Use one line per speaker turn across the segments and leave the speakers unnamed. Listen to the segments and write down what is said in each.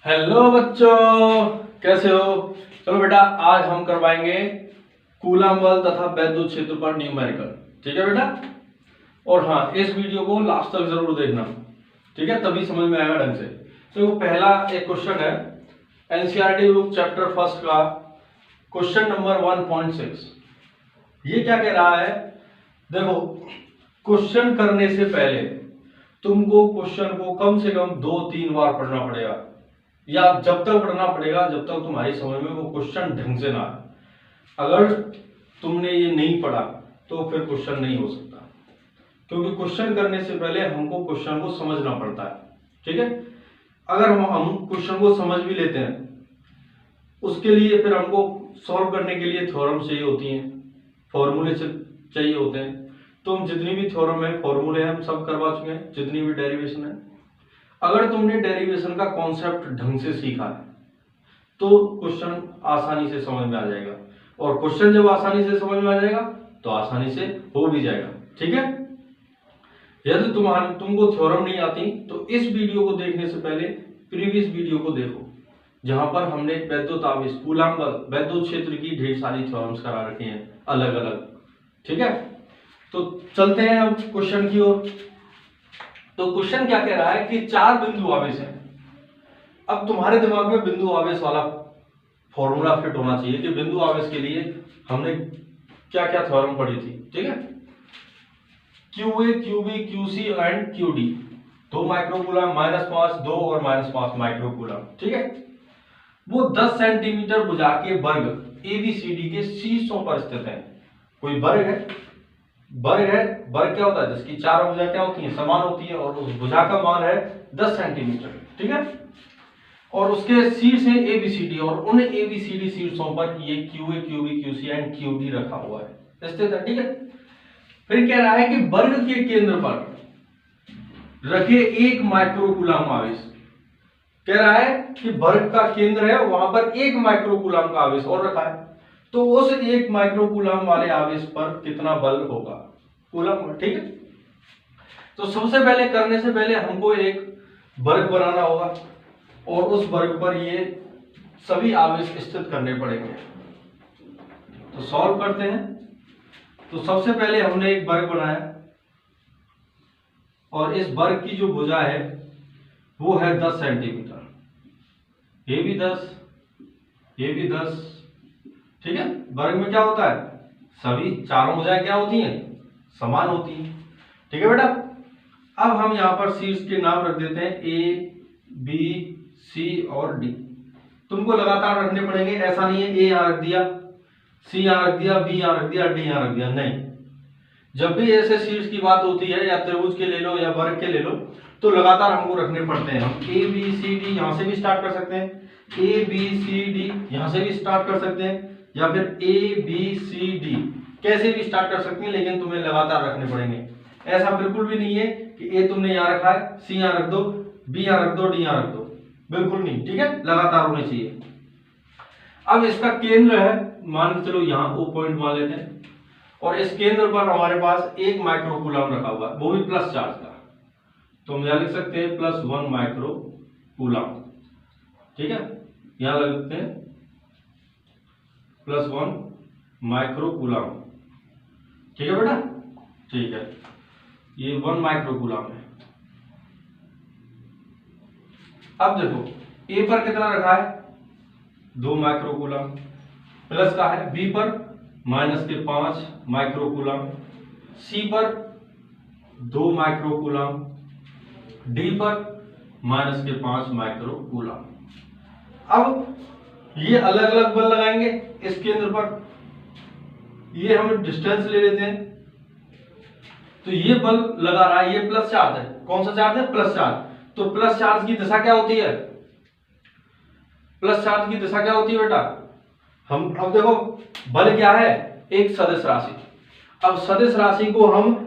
Hello बच्चों, कैसे हो। चलो बेटा, आज हम करवाएंगे कूलम बल तथा वैद्युत क्षेत्र पर न्यूमेरिकल। ठीक है बेटा। और हाँ, इस वीडियो को लास्ट तक जरूर देखना, ठीक है, तभी समझ में आएगा ढंग से। तो वो पहला एक क्वेश्चन है एनसीईआरटी बुक चैप्टर फर्स्ट का क्वेश्चन नंबर 1.6। ये क्या कह रहा है, देखो, क्वेश्चन करने से पहले तुमको क्वेश्चन को कम से कम 2-3 बार पढ़ना पड़ेगा, या जब तक पढ़ना पड़ेगा जब तक तुम्हारी समझ में वो क्वेश्चन ढंग से ना आए। अगर तुमने ये नहीं पढ़ा तो फिर क्वेश्चन नहीं हो सकता, क्योंकि क्वेश्चन करने से पहले हमको क्वेश्चन को समझना पड़ता है। ठीक है। अगर हम क्वेश्चन को समझ भी लेते हैं, उसके लिए फिर हमको सॉल्व करने के लिए थ्योरम चाहिए होती हैं, फॉर्मूले चाहिए होते हैं। तो हम जितनी भी थ्योरम है, फॉर्मूले हैं, हम सब करवा चुके हैं, जितनी भी डेरिवेशन है। अगर तुमने डेरिवेशन का कॉन्सेप्ट ढंग से सीखा है तो क्वेश्चन आसानी से समझ में आ जाएगा, और क्वेश्चन जब आसानी से समझ में आ जाएगा तो आसानी से हो भी जाएगा। ठीक है। यदि तुमको थ्योरम नहीं आती तो इस वीडियो को देखने से पहले प्रीवियस वीडियो को देखो, जहां पर हमने वैद्युत आवेश, कूलम बल, वैद्युत क्षेत्र की ढेर सारी थ्योरम्स करा रखे हैं अलग अलग। ठीक है। तो चलते हैं अब क्वेश्चन की ओर। तो क्वेश्चन क्या कह रहा है कि 4 बिंदु आवेश हैं। अब तुम्हारे दिमाग में बिंदु आवेश वाला फॉर्मूला फिट होना चाहिए कि बिंदु आवेश के लिए हमने क्या क्या थ्योरम पढ़ी थी। ठीक है। QA, QB, QC and QD 2 microcoulomb, -5, 2 और -5 माइक्रोकूलम। ठीक है। वो 10 सेंटीमीटर भुजा के वर्ग ABCD के शीर्षों पर स्थित है। कोई वर्ग है, वर्ग क्या होता है, जिसकी चारों भुजा क्या होती है, समान होती है, और उस भुजा का मान है 10 सेंटीमीटर। ठीक है। और उसके शीर्ष है ABCD, और उन ABCD शीर्षों पर ये QA, QB, QC and QD रखा हुआ है, स्थित है। ठीक है। फिर कह रहा है कि वर्ग के केंद्र पर रखे 1 माइक्रोकूलम आवेश। कह रहा है कि वर्ग का केंद्र है, वहां पर 1 माइक्रोकूलम का आवेश और रखा है, तो उस 1 माइक्रोकूलम वाले आवेश पर कितना बल होगा, कूलम। ठीक है। तो सबसे पहले, करने से पहले हमको एक वर्ग बनाना होगा, और उस वर्ग पर ये सभी आवेश स्थित करने पड़ेंगे। तो सॉल्व करते हैं। तो सबसे पहले हमने एक वर्ग बनाया, और इस वर्ग की जो भुजा है वो है 10 सेंटीमीटर। ये भी 10, ये भी 10। ठीक है। वर्ग में क्या होता है, सभी चारों भुजाएं क्या होती हैं, समान होती हैं। ठीक है बेटा। अब हम यहां पर शीर्ष के नाम रख देते हैं A, B, C और D। तुमको लगातार रखने पड़ेंगे, ऐसा नहीं है A यहां रख दिया, C यहां रख दिया, B यहां रख दिया, D यहां रख दिया, नहीं। जब भी ऐसे शीर्ष की बात होती है, या त्रिभुज के ले लो या वर्ग के ले लो, तो लगातार हमको रखने पड़ते हैं। हम A, B, C, D यहां से भी स्टार्ट कर सकते हैं, A, B, C, D यहां से भी स्टार्ट कर सकते हैं, या फिर A, B, C, D कैसे भी स्टार्ट कर सकते हैं, लेकिन तुम्हें लगातार रखने पड़ेंगे। ऐसा बिल्कुल भी नहीं है कि A तुमने यहां रखा है, C यहां रख दो, B यहां रख दो, D यहां रख दो, बिल्कुल नहीं। ठीक है। लगातार होने चाहिए। अब इसका केंद्र है, मान के चलो यहां O पॉइंट मान लेते हैं, और इस केंद्र पर हमारे पास 1 माइक्रोकूलम रखा हुआ है, वो भी प्लस चार्ज का। तो हम यहां लिख सकते हैं +1 माइक्रोकूलम। ठीक है। यहां लिखते हैं +1 माइक्रोकूलम। ठीक है बेटा। ठीक है। ये 1 माइक्रोकूलम है। अब देखो A पर कितना रखा है, 2 माइक्रोकूलम, प्लस का है, B पर -5 माइक्रोकूलम, C पर 2 माइक्रोकूलम, D पर -5 माइक्रोकूलम। अब ये अलग अलग बल लगाएंगे इस केंद्र पर। ये हम डिस्टेंस ले लेते हैं, तो ये बल लगा रहा है, ये प्लस चार्ज है। कौन सा चार्ज है, प्लस चार्ज। तो प्लस चार्ज की दिशा क्या होती है, प्लस चार्ज की दिशा क्या होती है बेटा, हम अब देखो बल क्या है, एक सदिश राशि। अब सदिश राशि को हम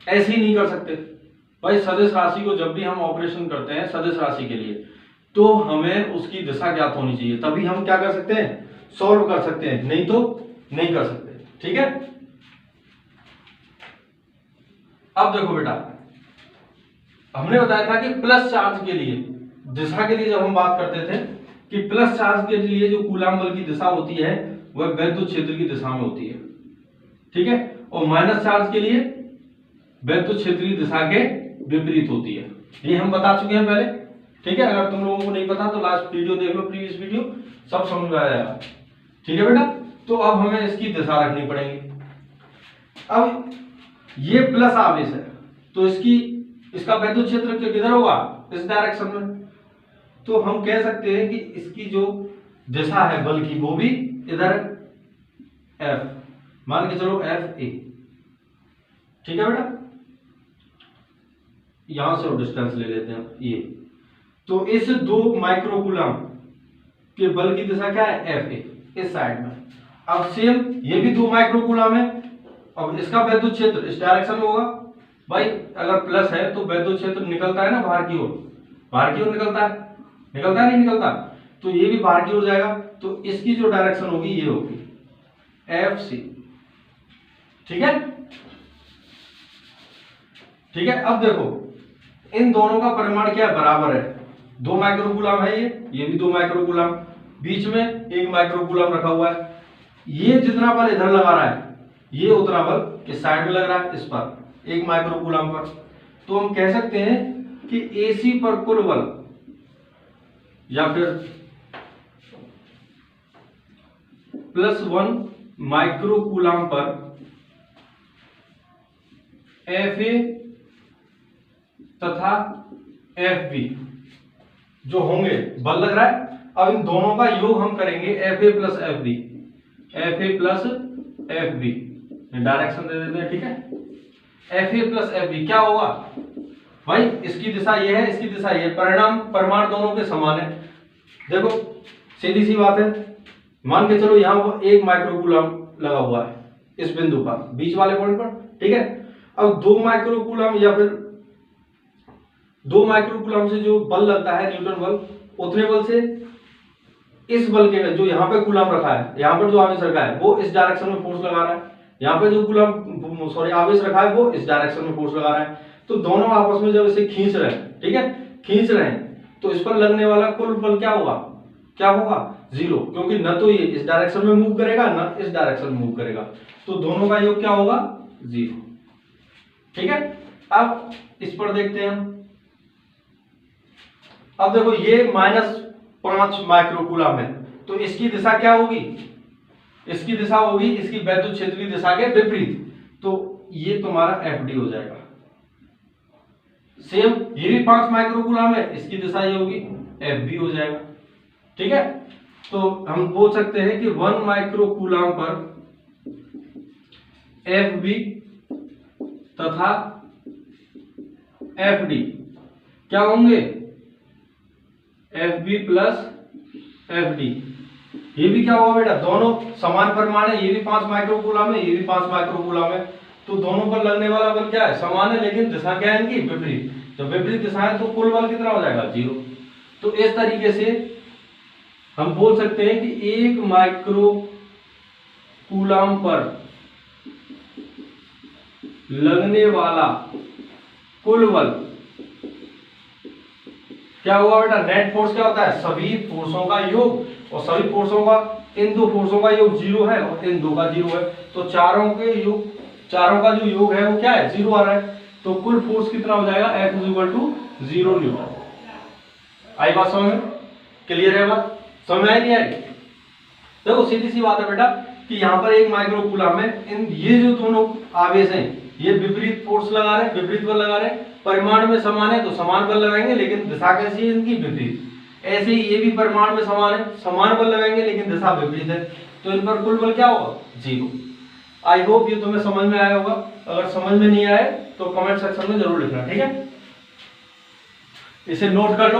ऐसे ही नहीं कर सकते भाई। सदिश राशि को जब भी हम ऑपरेशन करते हैं सदिश राशि के लिए, तो हमें उसकी दिशा ज्ञात होनी चाहिए, तभी हम क्या कर सकते हैं, सॉल्व कर सकते हैं, नहीं तो नहीं कर सकते। ठीक है। अब देखो बेटा, हमने बताया था कि प्लस चार्ज के लिए दिशा के लिए जब हम बात करते थे कि प्लस चार्ज के लिए जो कूलाम बल की दिशा होती है वह वैद्युत क्षेत्र की दिशा में होती है, ठीक है, और माइनस चार्ज के लिए वैद्युत क्षेत्र की दिशा के विपरीत होती है। ये हम बता चुके हैं पहले, ठीक है। अगर तुम लोगों को नहीं पता तो लास्ट वीडियो देख लो, प्रीवियस वीडियो, सब समझ में आ जाएगा, ठीक है बेटा। तो अब हमें इसकी दिशा रखनी पड़ेगी। अब ये प्लस आवेश है तो इसका वैद्युत क्षेत्र किधर होगा, इस डायरेक्शन में। तो हम कह सकते हैं कि इसकी जो दिशा है बल की वो भी इधर एफ, मान के चलो एफ ए, ठीक है बेटा। यहां से डिस्टेंस ले लेते हैं ये। तो इस 2 माइक्रोकूलम के बल की दिशा क्या है, एफ ए, इस साइड में। अब सेम ये भी 2 माइक्रोकूलम है। अब इसका वैद्युत क्षेत्र इस डायरेक्शन में होगा। भाई अगर प्लस है तो वैद्युत क्षेत्र निकलता है ना बाहर की ओर, बाहर की ओर निकलता है नहीं निकलता, तो ये भी बाहर की ओर जाएगा। तो इसकी जो डायरेक्शन होगी ये होगी एफ सी, ठीक है, ठीक है। अब देखो इन दोनों का परिमाण क्या है, बराबर है। 2 माइक्रोकूलम है ये भी 2 माइक्रोकूलम, बीच में 1 माइक्रोकूलम रखा हुआ है। ये जितना बल इधर लगा रहा है ये उतना बल इस साइड में लग रहा है, इस पर 1 माइक्रोकूलम पर। तो हम कह सकते हैं कि एसी पर कुल बल या फिर +1 माइक्रोकूलम पर एफ ए तथा एफ बी जो होंगे, बल लग रहा है। अब इन दोनों का योग हम करेंगे f a plus f b, f a plus f b, direction दे देते हैं, ठीक है। F a plus f b क्या होगा भाई, इसकी दिशा ये है, इसकी दिशा ये, परिमाण दोनों के समान है। देखो सीधी सी बात है, मान के चलो यहां 1 माइक्रोकूलम लगा हुआ है इस बिंदु पर, बीच वाले पॉइंट पर, ठीक है। अब 2 माइक्रोकूलम या फिर 2 माइक्रोकूलम से जो बल लगता है न्यूटन बल, उतने बल से इस बल के जो यहाँ पे कूलम रखा है, यहाँ पर जो आवेश रखा है वो इस डायरेक्शन में फोर्स लगा रहा है, यहाँ पे जो आवेश रखा है वो इस डायरेक्शन में फोर्स लगा रहा है। तो दोनों आपस में जब इसे खींच रहे हैं, ठीक है, खींच रहे हैं, तो इस पर लगने वाला कुल बल क्या होगा, 0, क्योंकि न तो ये इस डायरेक्शन में मूव करेगा न इस डायरेक्शन में मूव करेगा। तो दोनों का योग क्या होगा, 0, ठीक है। अब इस पर देखते हैं हम। अब देखो ये -5 माइक्रोकूलम है, तो इसकी दिशा क्या होगी, इसकी दिशा होगी इसकी वैद्युत क्षेत्र की दिशा के विपरीत। तो ये तुम्हारा एफडी हो जाएगा। सेम ये भी 5 माइक्रोकूलम है, इसकी दिशा ये होगी एफबी हो जाएगा, ठीक है। तो हम बोल सकते हैं कि 1 माइक्रोकूलम पर एफबी तथा एफडी क्या होंगे, एफबी प्लस एफडी। ये भी क्या होगा बेटा, दोनों समान परिमाण है, ये भी 5 माइक्रोकूलम है, ये भी 5 माइक्रोकूलम है। तो दोनों पर लगने वाला बल क्या है, समान है, लेकिन दिशा क्या है इनकी, विपरीत। जब विपरीत दिशा है तो कुल बल कितना हो जाएगा, 0। तो इस तरीके से हम बोल सकते हैं कि 1 माइक्रोकूलम पर लगने वाला कुल बल क्या होगा बेटा, नेट फोर्स क्या होता है, सभी फोर्सों का योग, और सभी फोर्सों का, इन 2 फोर्सों का योग 0 है और इन 2 का 0 है। तो चारों का जो योग है वो क्या है, 0 आ रहा है। तो कुल फोर्स कितना हो जाएगा, F = 0 न्यूटन। आई बात समझ में, क्लियर है बात, समझ में आई नहीं आई। देखो सीधी सी बात है बेटा कि यहाँ पर 1 माइक्रोकूलम में ये जो दोनों आवेश हैं ये विपरीत फोर्स लगा रहे हैं, विपरीत बल लगा रहे हैं। परिमाण में समान है तो समान बल लगाएंगे, लेकिन दिशा कैसी है इनकी, विपरीत। ऐसे ही ये भी परिमाण में समान है, समान बल लगाएंगे लेकिन दिशा विपरीत है। तो इन पर कुल बल क्या होगा, 0। आई होप ये तुम्हें समझ में आया होगा। अगर समझ में नहीं आए तो कमेंट सेक्शन में जरूर लिखना, ठीक है। इसे नोट कर लो,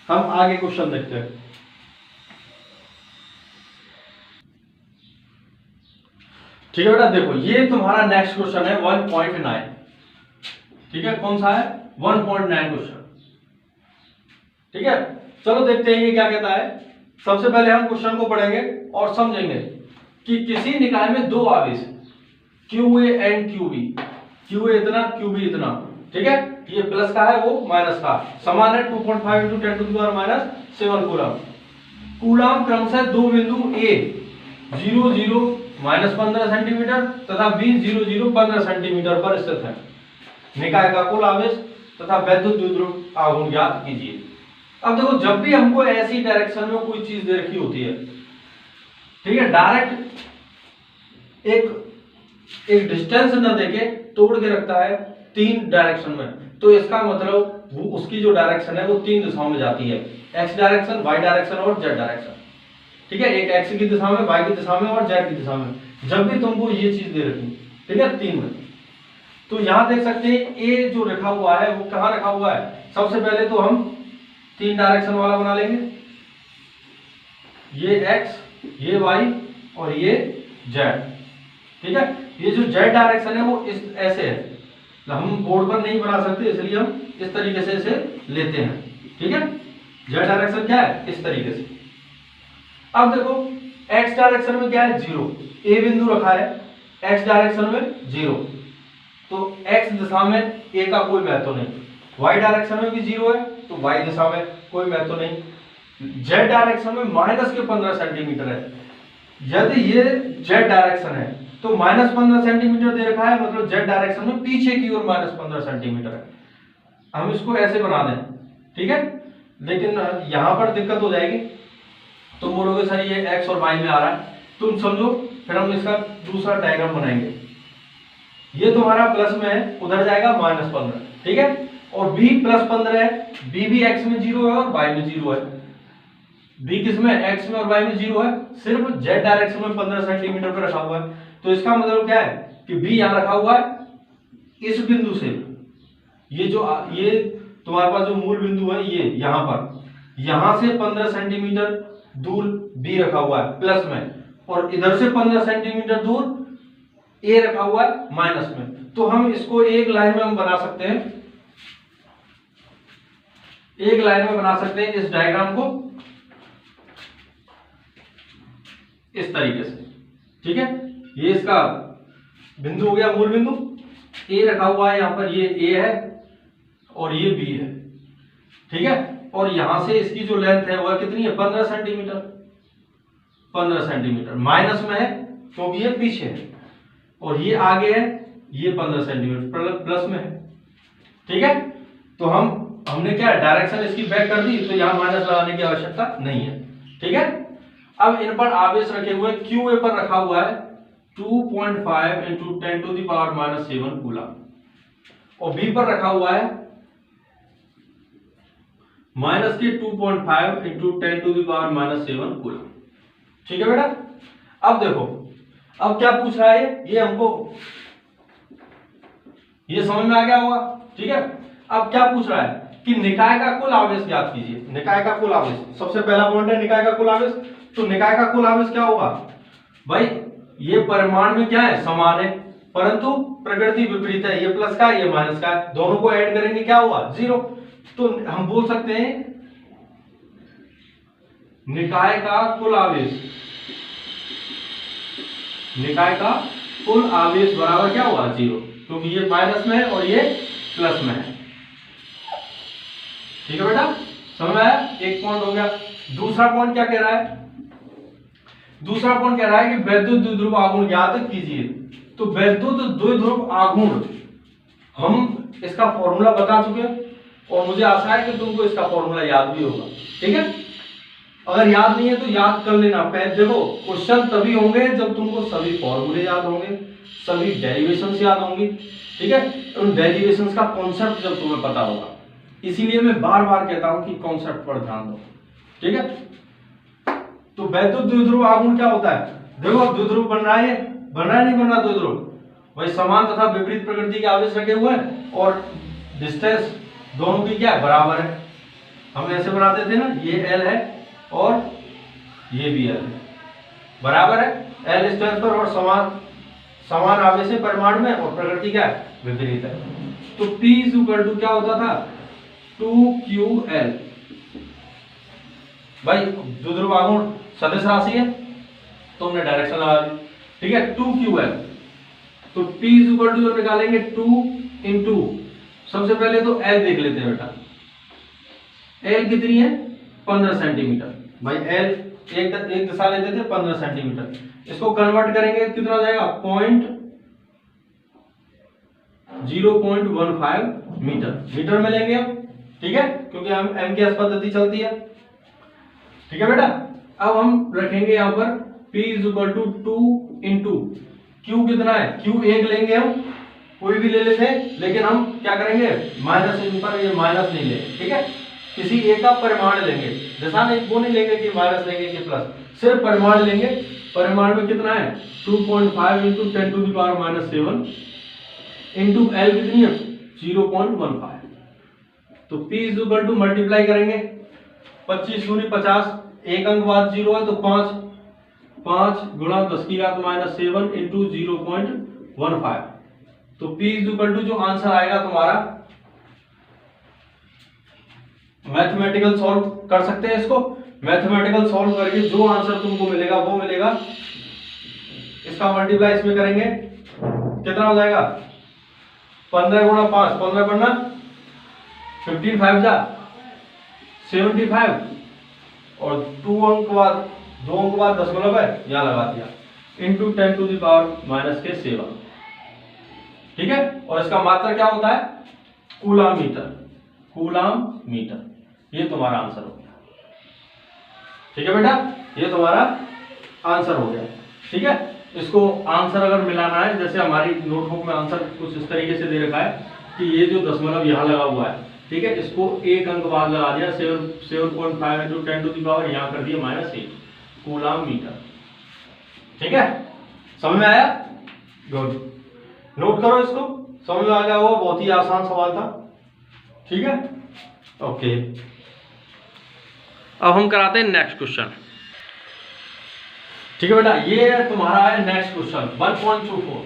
हम आगे क्वेश्चन देखते हैं। ठीक है बेटा, देखो ये तुम्हारा नेक्स्ट क्वेश्चन है 1.9, ठीक है। कौन सा है, 1.9 क्वेश्चन, ठीक है। चलो देखते हैं ये क्या कहता है। सबसे पहले हम क्वेश्चन को पढ़ेंगे और समझेंगे कि किसी निकाय में 2 आवेश QA एंड QB, QA इतना QB इतना, ठीक है। ये प्लस का है, वो माइनस का, समान है 2.5 × 10⁻⁻7 कूलम। कूलम क्रमशः दो बिंदु A 0 0 -15 सेंटीमीटर तथा B 0 0 15 सेंटीमीटर पर स्थित है। निकाय का कुल आवेश तथा वैद्युत द्विध्रुव आघूर्ण ज्ञात कीजिए। अब देखो, जब भी हमको ऐसी डायरेक्शन में कोई चीज दे रखी होती है, ठीक है, डायरेक्ट एक डिस्टेंस न देके तोड़ के रखता है 3 डायरेक्शन में, तो इसका मतलब वो उसकी जो डायरेक्शन है वो 3 दिशाओं में जाती है, एक्स डायरेक्शन, वाई डायरेक्शन और जेड डायरेक्शन। ठीक है, एक एक्स की दिशा में, वाई की दिशा में और जेड की दिशा में। जब भी तुमको ये चीज दे रखी, ठीक है, 3 में, तो यहां देख सकते हैं ए जो रखा हुआ है वो कहां रखा हुआ है। सबसे पहले तो हम 3 डायरेक्शन वाला बना लेंगे, ये एक्स, ये वाई और ये जेड। ठीक है, ये जो जेड डायरेक्शन है वो इस ऐसे है, हम बोर्ड पर नहीं बना सकते इसलिए हम इस तरीके से इसे लेते हैं। ठीक है, जेड डायरेक्शन क्या है, इस तरीके से। अब देखो, एक्स डायरेक्शन में क्या है, 0, ए बिंदु रखा है एक्स डायरेक्शन में 0, तो एक्स दिशा में ए का कोई महत्व नहीं। वाई डायरेक्शन में भी 0 है तो वाई दिशा में कोई महत्व नहीं। जेड डायरेक्शन में -15 सेंटीमीटर है, यदि ये जेड डायरेक्शन है तो -15 सेंटीमीटर दे रखा है, मतलब जेड डायरेक्शन में पीछे की ओर -15 सेंटीमीटर है। हम इसको ऐसे बना दें, ठीक है, लेकिन यहां पर दिक्कत हो जाएगी, तुम बोलोगे सर ये एक्स और वाई में आ रहा है, तुम समझो, फिर हम इसका दूसरा डायग्राम बनाएंगे। ये तुम्हारा प्लस में है, उधर जाएगा -15, ठीक है, और b +15 है, b भी x में 0 है और y में 0 है। b किस में, x में और y में 0 है, सिर्फ z डायरेक्शन में 15 सेंटीमीटर पर रखा हुआ है। तो इसका मतलब क्या है कि b यहां रखा हुआ है इस बिंदु से, ये तुम्हारे पास जो मूल बिंदु है ये यहां पर, यहां से 15 सेंटीमीटर दूर b रखा हुआ है प्लस में, और इधर से 15 सेंटीमीटर दूर a रखा हुआ है माइनस में। तो हम इसको एक लाइन में हम बना सकते हैं, एक लाइन में बना सकते हैं इस डायग्राम को इस तरीके से। ठीक है, ये इसका बिंदु हो गया, मूल बिंदु ए रखा हुआ है यहां पर, ये ए है और ये बी है। ठीक है, और यहां से इसकी जो लेंथ है वह कितनी है, 15 सेंटीमीटर, 15 सेंटीमीटर माइनस में है क्योंकि ये पीछे है, और ये आगे है, ये 15 सेंटीमीटर प्लस में है। ठीक है, तो हमने क्या डायरेक्शन इसकी बैक कर दी, तो यहां माइनस लगाने की आवश्यकता नहीं है। ठीक है, अब इन पर आवेश रखे हुए, QA पर रखा हुआ है 2.5 × 10⁻⁻7 कूलम, और B पर रखा हुआ है -2.5 × 10⁻⁻7 कूलम। ठीक है बेटा, अब देखो, अब क्या पूछ रहा है ये हमको, ये समझ में आ गया होगा। ठीक है, अब क्या पूछ रहा है कि निकाय का कुल आवेश ज्ञात कीजिए। निकाय का कुल आवेश, सबसे पहला पॉइंट है निकाय का कुल आवेश। तो निकाय का कुल आवेश क्या होगा भाई, ये परिमाण में क्या है, समान है, परंतु प्रकृति विपरीत है, ये प्लस का है, ये माइनस का है, दोनों को ऐड करेंगे क्या होगा, 0। तो हम बोल सकते हैं निकाय का कुल आवेश, निकाय का कुल आवेश बराबर क्या होगा, 0, क्योंकि ये माइनस में है और ये प्लस में है। ठीक है बेटा, समझ में आया, एक पॉइंट हो गया। दूसरा पॉइंट क्या कह रहा है, दूसरा पॉइंट कह रहा है कि वैद्युत द्विध्रुव आघूर्ण ज्ञात कीजिए। तो वैद्युत द्विध्रुव आघूर्ण, हम इसका फॉर्मूला बता चुके हैं और मुझे आशा है कि तुमको इसका फॉर्मूला याद भी होगा। ठीक है, अगर याद नहीं है तो याद कर लेना। पहले देखो, क्वेश्चन तभी होंगे जब तुमको सभी फॉर्मूले याद होंगे, सभी डेरिवेशंस याद होंगी। ठीक है, उन डेरिवेशंस का कॉन्सेप्ट जब तुम्हें पता होगा, इसीलिए मैं बार बार कहता हूं कि कॉन्सेप्ट पर ध्यान दो। ठीक है, तो वैद्युत द्विध्रुव आघूर्ण क्या होता है, देखो द्विध्रुव बन रहा है नहीं बन रहा द्विध्रुव, वही समान तथा विपरीत प्रकृति के आवेश रखे हुए हैं और डिस्टेंस दोनों की क्या है, बराबर है। हम ऐसे बनाते थे ना, ये L है और ये भी L है, बराबर है, L डिस्टेंस पर और समान आवेश है परिमाण में, और प्रकृति क्या है, विपरीत है। तो P = क्या होता था, 2QL। भाई द्विध्रुव आघूर्ण सदिश राशि है तो हमने डायरेक्शन लगा दी। ठीक है, 2QL, तो P = जो निकालेंगे 2 × सबसे पहले तो एल देख लेते हैं बेटा। एल कितनी है? 15 सेंटीमीटर। भाई एल एक दिशा लेते थे 15 सेंटीमीटर। इसको कन्वर्ट करेंगे कितना हो जाएगा? 0.15 मीटर। मीटर में लेंगे हम, ठीक है, क्योंकि हम एम की पद्धति चलती है। ठीक है बेटा। अब हम रखेंगे यहाँ पर P is equal to 2 into Q कितना है? Q एक लेंगे हम, कोई भी ले लेते हैं, लेकिन हम क्या करेंगे? माइनस इन पर ये माइनस नहीं लेंगे, ठीक है, किसी एक का परिमाण लेंगे। दिशा नहीं, वो नहीं लेंगे कि माइनस लेंगे कि प्लस, सिर्फ परिमाण लेंगे। परिमाण में कितना है? 2.5 into 10 to the power minus 7 into L कितनी है? 0.15। तो P is equal to multiply करेंगे 25 दूनी 50, एक अंक बाद 0 है तो 5 गुणा 10 की घात माइनस 7 इंटू 0.15। तो P इज इक्वल टू जो आंसर आएगा तुम्हारा, मैथमेटिकल सॉल्व कर सकते हैं इसको। मैथमेटिकल सॉल्व करके जो आंसर तुमको मिलेगा वो मिलेगा। इसका मल्टीप्लाई इसमें करेंगे, कितना हो जाएगा? 15 गुणा 5, 15 पढ़ना, 15 5 जा 75, और 2 अंक बाद 2 अंक बाद 10 है, यहां लगा दिया, into 10 to the power minus के 7। ठीक है, और इसका मात्रा क्या होता है? Coulomb metre. कूलाम मीटर, ये तुम्हारा आंसर हो गया। ठीक है बेटा, ये तुम्हारा आंसर हो गया। ठीक है, इसको आंसर अगर मिलाना है, जैसे हमारी नोटबुक में आंसर कुछ इस तरीके से दे रखा है कि ये जो दशमलव यहाँ लगा हुआ है, ठीक है, इसको एक अंक बाद लगा दिया, 7.5 इंटू 10 टू द पावर यहाँ कर दिया -8 कूलाम मीटर। ठीक है, समझ में आया? गुड, नोट करो इसको, समझ में आ गया होगा, बहुत ही आसान सवाल था। ठीक है, ओके। अब हम कराते हैं नेक्स्ट क्वेश्चन। ठीक है बेटा, ये तुम्हारा है नेक्स्ट क्वेश्चन 1.24,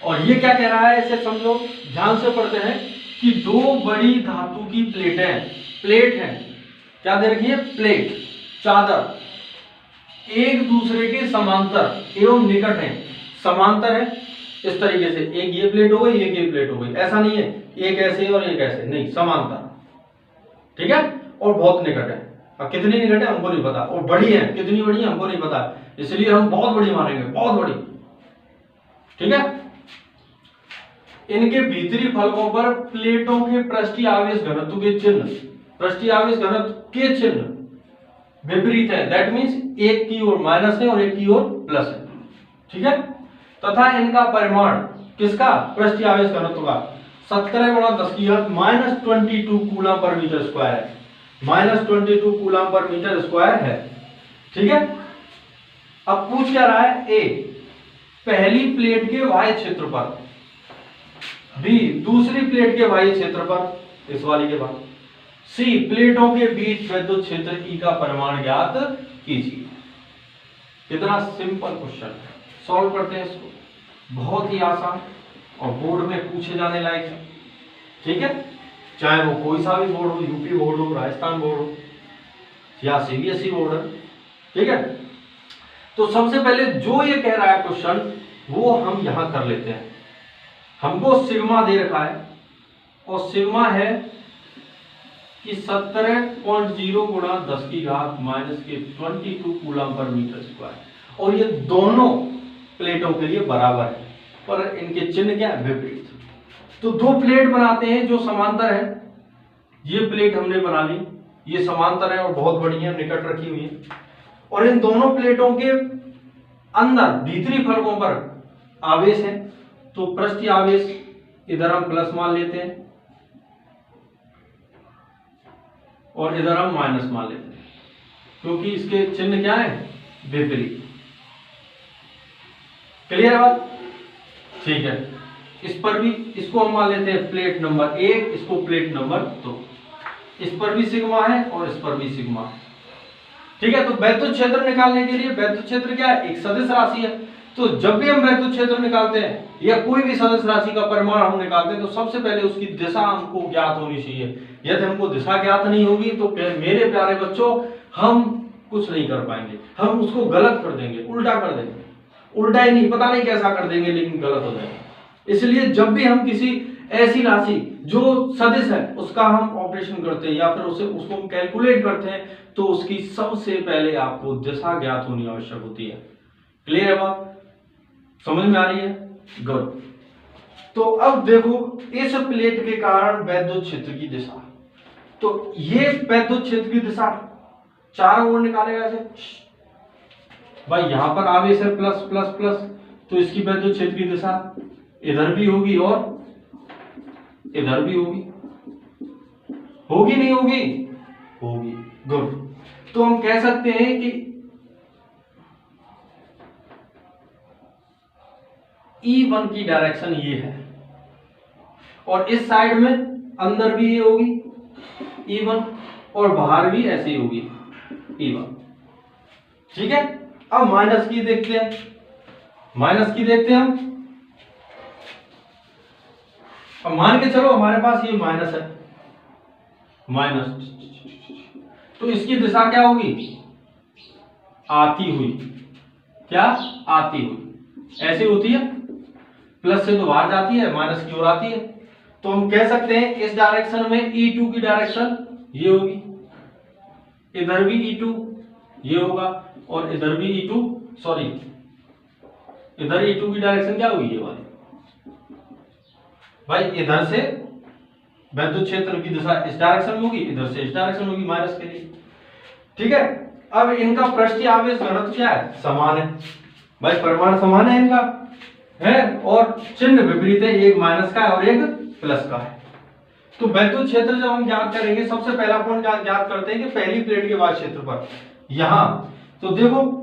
और ये क्या कह रहा है इसे समझो, ध्यान से पढ़ते हैं कि दो बड़ी धातु की प्लेट हैं, क्या दे रखी है? प्लेट, चादर, एक दूसरे के समांतर एवं निकट है। समांतर है इस तरीके से, एक ये प्लेट हो गई, एक ये प्लेट हो गई, ऐसा नहीं है एक ऐसे और एक ऐसे, नहीं, समांतर। ठीक है, और बहुत निकट है। अब कितनी निकट है हमको नहीं पता, और बड़ी है, कितनी बड़ी है हमको नहीं पता, इसलिए हम बहुत बड़ी मानेंगे, बहुत बड़ी। ठीक है, इनके भीतरी फलकों पर प्लेटों के पृष्ठीय आवेश घनत्व के चिन्ह, पृष्ठीय आवेश घनत्व के चिन्ह विपरीत है। दैट मींस एक की ओर माइनस है और एक की ओर प्लस है। ठीक है, तथा इनका परिमाण किसका? पृष्ठीय आवेश घनत्व का 17 गुणा 10 की घात -22 कूलम पर मीटर स्क्वायर है। -22 कूलम पर मीटर स्क्वायर है। ठीक है, अब पूछ क्या रहा है? ए, पहली प्लेट के बाह्य क्षेत्र पर, बी, दूसरी प्लेट के बाह्य क्षेत्र पर, इस वाली के बाद, सी, प्लेटों के बीच विद्युत क्षेत्र ई का परिमाण ज्ञात कीजिए। कितना सिंपल क्वेश्चन है, सॉल्व करते हैं इसको, बहुत ही आसान और बोर्ड में पूछे जाने लायक है। ठीक है, चाहे वो कोई सा भी बोर्ड हो, यूपी बोर्ड हो, राजस्थान बोर्ड हो या सीबीएसई बोर्ड है। ठीक है, तो सबसे पहले जो ये कह रहा है क्वेश्चन, वो हम यहां कर लेते हैं। हमको सिग्मा दे रखा है, और सिग्मा है कि 17.0 गुणा 10 की घात -22 कूलम पर मीटर स्क्वायर, और ये दोनों प्लेटों के लिए बराबर है, पर इनके चिन्ह क्या है? विपरीत। तो दो प्लेट बनाते हैं जो समांतर है, ये प्लेट हमने बना ली, ये समांतर है और बहुत बड़ी है, निकट रखी हुई है, और इन दोनों प्लेटों के अंदर भीतरी फलकों पर आवेश है, तो पृष्ठीय आवेश इधर हम प्लस मान लेते हैं और इधर हम माइनस मान लेते हैं, क्योंकि इसके चिन्ह क्या है? विपरीत। क्लियर बात? ठीक है, इस पर भी, इसको हम मान लेते हैं प्लेट नंबर 1, इसको प्लेट नंबर 2, इस पर भी सिग्मा है और इस पर भी सिग्मा है। ठीक है, तो वैद्युत क्षेत्र निकालने के लिए, वैद्युत क्षेत्र क्या है? एक सदिश राशि है, तो जब भी हम वैद्युत क्षेत्र निकालते हैं या कोई भी सदिश राशि का परिमाण हम निकालते हैं, तो सबसे पहले उसकी दिशा हमको ज्ञात होनी चाहिए। यदि हमको दिशा ज्ञात नहीं होगी तो मेरे प्यारे बच्चों, हम कुछ नहीं कर पाएंगे, हम उसको गलत कर देंगे, उल्टा कर देंगे, उल्टा ही नहीं, पता नहीं कैसा कर देंगे, लेकिन गलत हो जाएगा। इसलिए जब भी हम किसी ऐसी राशि जो सदिश है उसका हम ऑपरेशन करते हैं या फिर उसको हम कैलकुलेट करते हैं, तो उसकी सबसे पहले आपको दिशा ज्ञात होनी आवश्यक होती है। क्लियर है बात? समझ में आ रही है? गुड। तो अब देखो इस प्लेट के कारण वैद्युत क्षेत्र की दिशा, तो ये वैद्युत क्षेत्र की दिशा चारों ओर निकालेगा ऐसे। भाई यहां पर आवेश है प्लस प्लस प्लस, तो इसकी वैद्युत क्षेत्र की दिशा इधर भी होगी और इधर भी होगी। होगी नहीं होगी? होगी। गुड। तो हम कह सकते हैं कि E1 की डायरेक्शन ये है और इस साइड में अंदर भी ये होगी E1 और बाहर भी ऐसे ही होगी E1। ठीक है। अब माइनस की देखते हैं, माइनस की देखते हैं हम। अब मान के चलो हमारे पास ये माइनस है, माइनस, तो इसकी दिशा क्या होगी? आती हुई। क्या? आती हुई। ऐसे होती है, प्लस से तो बाहर जाती है, माइनस की ओर आती है। तो हम कह सकते हैं इस डायरेक्शन में E2 की डायरेक्शन ये होगी, इधर भी E2 ये होगा और इधर भी E2, सॉरी इधर E2 की डायरेक्शन क्या होगी? ये वाली। भाई इधर से वैद्युत क्षेत्र की दिशा इस डायरेक्शन में होगी, इधर से इस डायरेक्शन होगी माइनस के लिए। ठीक है। अब इनका पृष्ठीय आवेश घनत्व क्या है? समान है। भाई परिमाण समान है इनका, है, और चिन्ह विपरीत है, एक माइनस का है और एक प्लस का है। तो वैद्युत क्षेत्र जब हम ज्ञात करेंगे, सबसे पहला पॉइंट ज्ञात करते हैं कि पहली प्लेट के बाह्य क्षेत्र पर यहां, तो देखो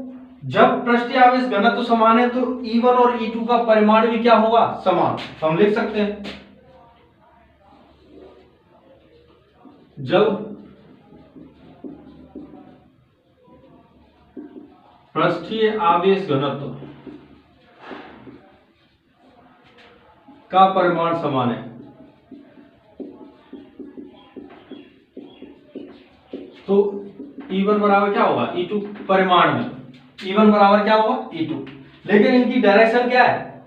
जब पृष्ठीय आवेश घनत्व समान है तो E1 और E2 का परिमाण भी क्या होगा? समान। हम लिख सकते हैं जब पृष्ठीय आवेश घनत्व का परिमाण समान है तो E1 बराबर क्या होगा? E2 परिमाण में E1 बराबर क्या होगा? E2। लेकिन इनकी डायरेक्शन क्या है?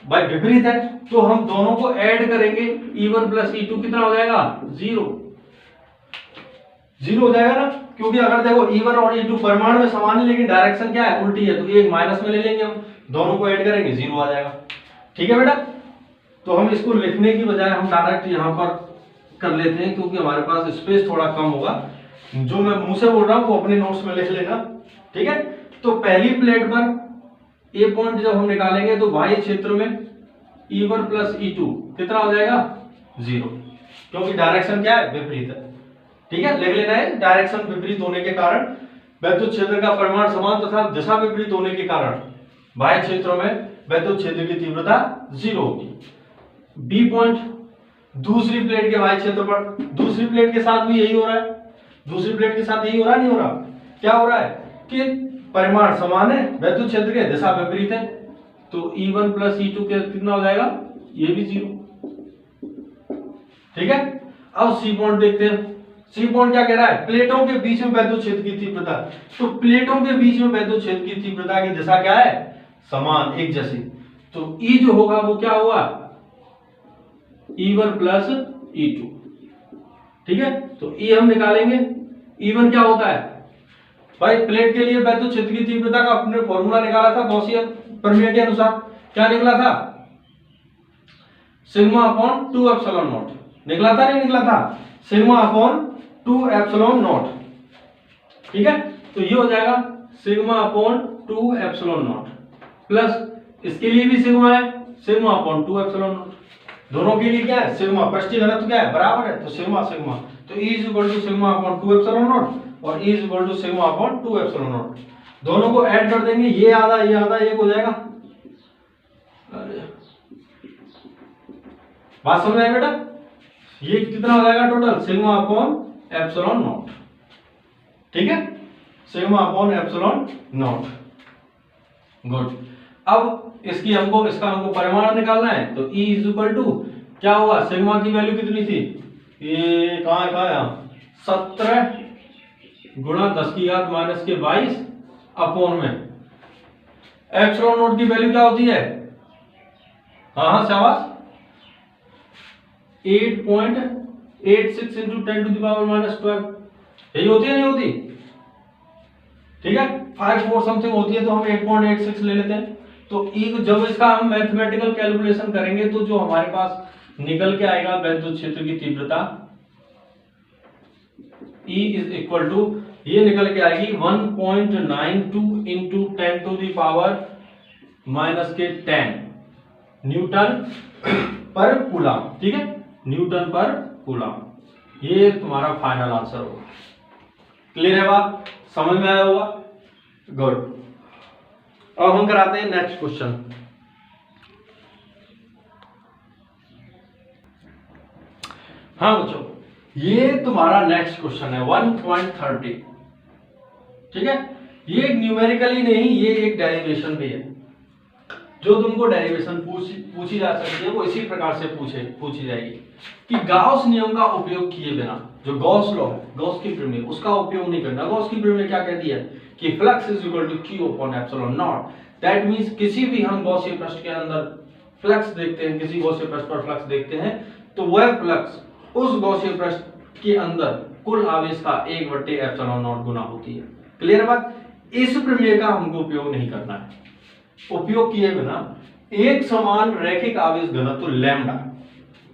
भाई विपरीत है, तो हम दोनों को ऐड करेंगे, E1 प्लस E2 कितना हो जाएगा? 0। 0 हो जाएगा ना, क्योंकि अगर देखो E1 और E2 परिमाण में समान है लेकिन डायरेक्शन क्या है? उल्टी है, तो एक माइनस में ले लेंगे, हम दोनों को ऐड करेंगे 0 आ जाएगा। ठीक है बेटा। तो हम इसको लिखने की बजाय हम डायरेक्ट यहां पर कर लेते हैं, क्योंकि हमारे पास स्पेस थोड़ा कम होगा। जो मैं मुंह से बोल रहा हूं वो अपने नोट्स में लिख लेना। ठीक है। तो पहली प्लेट पर ए पॉइंट जब हम निकालेंगे तो बाह्य क्षेत्र में E1 प्लस E2 कितना हो जाएगा? 0, क्योंकि डायरेक्शन क्या है? विपरीत है। ठीक है, लिख लेना है, डायरेक्शन विपरीत होने के कारण वैद्युत क्षेत्र का परिमाण समान तथा दिशा विपरीत होने के कारण बाह्य क्षेत्रों में वैद्युत क्षेत्र की तीव्रता 0 होगी। बी पॉइंट दूसरी प्लेट के बाह्य क्षेत्र पर, दूसरी प्लेट के साथ भी यही हो रहा है, दूसरी प्लेट के साथ यही हो रहा है, नहीं हो रहा? क्या हो रहा है कि परिमाण समान है, वैद्युत क्षेत्र की दिशा विपरीत है, तो E1 प्लस E2 कितना हो जाएगा? ये भी 0। ठीक है। अब सी पॉइंट देखते हैं। सी पॉइंट क्या कह रहा है? प्लेटों के बीच में वैद्युत क्षेत्र की तीव्रता। तो प्लेटों के बीच में वैद्युत क्षेत्र की तीव्रता की दिशा क्या है? समान, एक जैसी। तो E जो होगा वो क्या होगा? E1 plus E2। ठीक है। तो E हम निकालेंगे, E1 क्या होता है? भाई प्लेट के लिए वैद्युत क्षेत्र की तीव्रता का अपने फॉर्मूला निकाला था गॉसियन प्रमेय के अनुसार, क्या निकला था? सिग्मा अपॉन 2 एप्सिलॉन नॉट निकला था, नहीं निकला था? Sigma upon 2 epsilon not. ठीक है। तो ये हो जाएगा sigma upon 2 epsilon not plus इसके लिए भी सिग्मा है, सिग्मा अपॉन 2 एप्सिलॉन नॉट। दोनों के लिए क्या है? सिग्मा। पृष्ठीय घनत्व क्या है? बराबर है, तो सिग्मा सिग्मा। तो E is equal to sigma upon 2 epsilon naught और E is equal to sigma upon 2 epsilon naught. दोनों को ऐड कर देंगे, ये आधा एक हो जाएगा। बात समझ में आई बेटा? ये कितना हो जाएगा total? Sigma upon epsilon not. ठीक है, sigma upon epsilon not. Good. अब इसका हमको परिमाण निकालना है, तो E इज इक्वल टू क्या होगा? सिग्मा की वैल्यू कितनी थी? ये कहां है? 17 गुणा 10 की घात माइनस के 22 अपॉन में एप्सिलॉन नॉट की वैल्यू क्या होती है? हाँ शाबाश, 8.86 इंटू 10⁻⁻12 यही होती है नहीं होती? ठीक है, 5 4 समथिंग होती है तो हम 8.86 ले लेते हैं। तो जब इसका हम मैथमेटिकल कैलकुलेशन करेंगे तो जो हमारे पास निकल के आएगा वैद्युत क्षेत्र की तीव्रता E इज इक्वल टू, ये निकल के आएगी 1.92 इंटू 10⁻⁻10 न्यूटन पर कूलम। ठीक है, न्यूटन पर कूलम। ये तुम्हारा फाइनल आंसर होगा। क्लियर है बात? समझ में आया होगा? गुड। अब हम कराते हैं नेक्स्ट क्वेश्चन। हाँ बच्चों, ये तुम्हारा नेक्स्ट क्वेश्चन है 1.30। ठीक है, ये न्यूमेरिकली नहीं, ये एक डेरिवेशन भी है। जो तुमको डेरिवेशन पूछी जा सकती है वो इसी प्रकार से पूछी जाएगी कि गॉस नियम का उपयोग किए बिना, जो गॉस लॉ है, गॉस की प्रमेय, उसका उपयोग नहीं करना। गॉस की प्रमेय क्या कहती है कि flux is equal to q upon epsilon naught. That means किसी भी हम गॉसियन पृष्ठ के अंदर फ्लक्स देखते हैं, किसी गॉसियन पृष्ठ पर फ्लक्स देखते हैं, तो वह फ्लक्स उस गॉसियन पृष्ठ के अंदर कुल आवेश का 1/ε0 गुना होती है। क्लियर बात? इस प्रमेय का हमको उपयोग नहीं करना है। उपयोग किए बिना एक समान रैखिक आवेश घनत्व लैम्डा,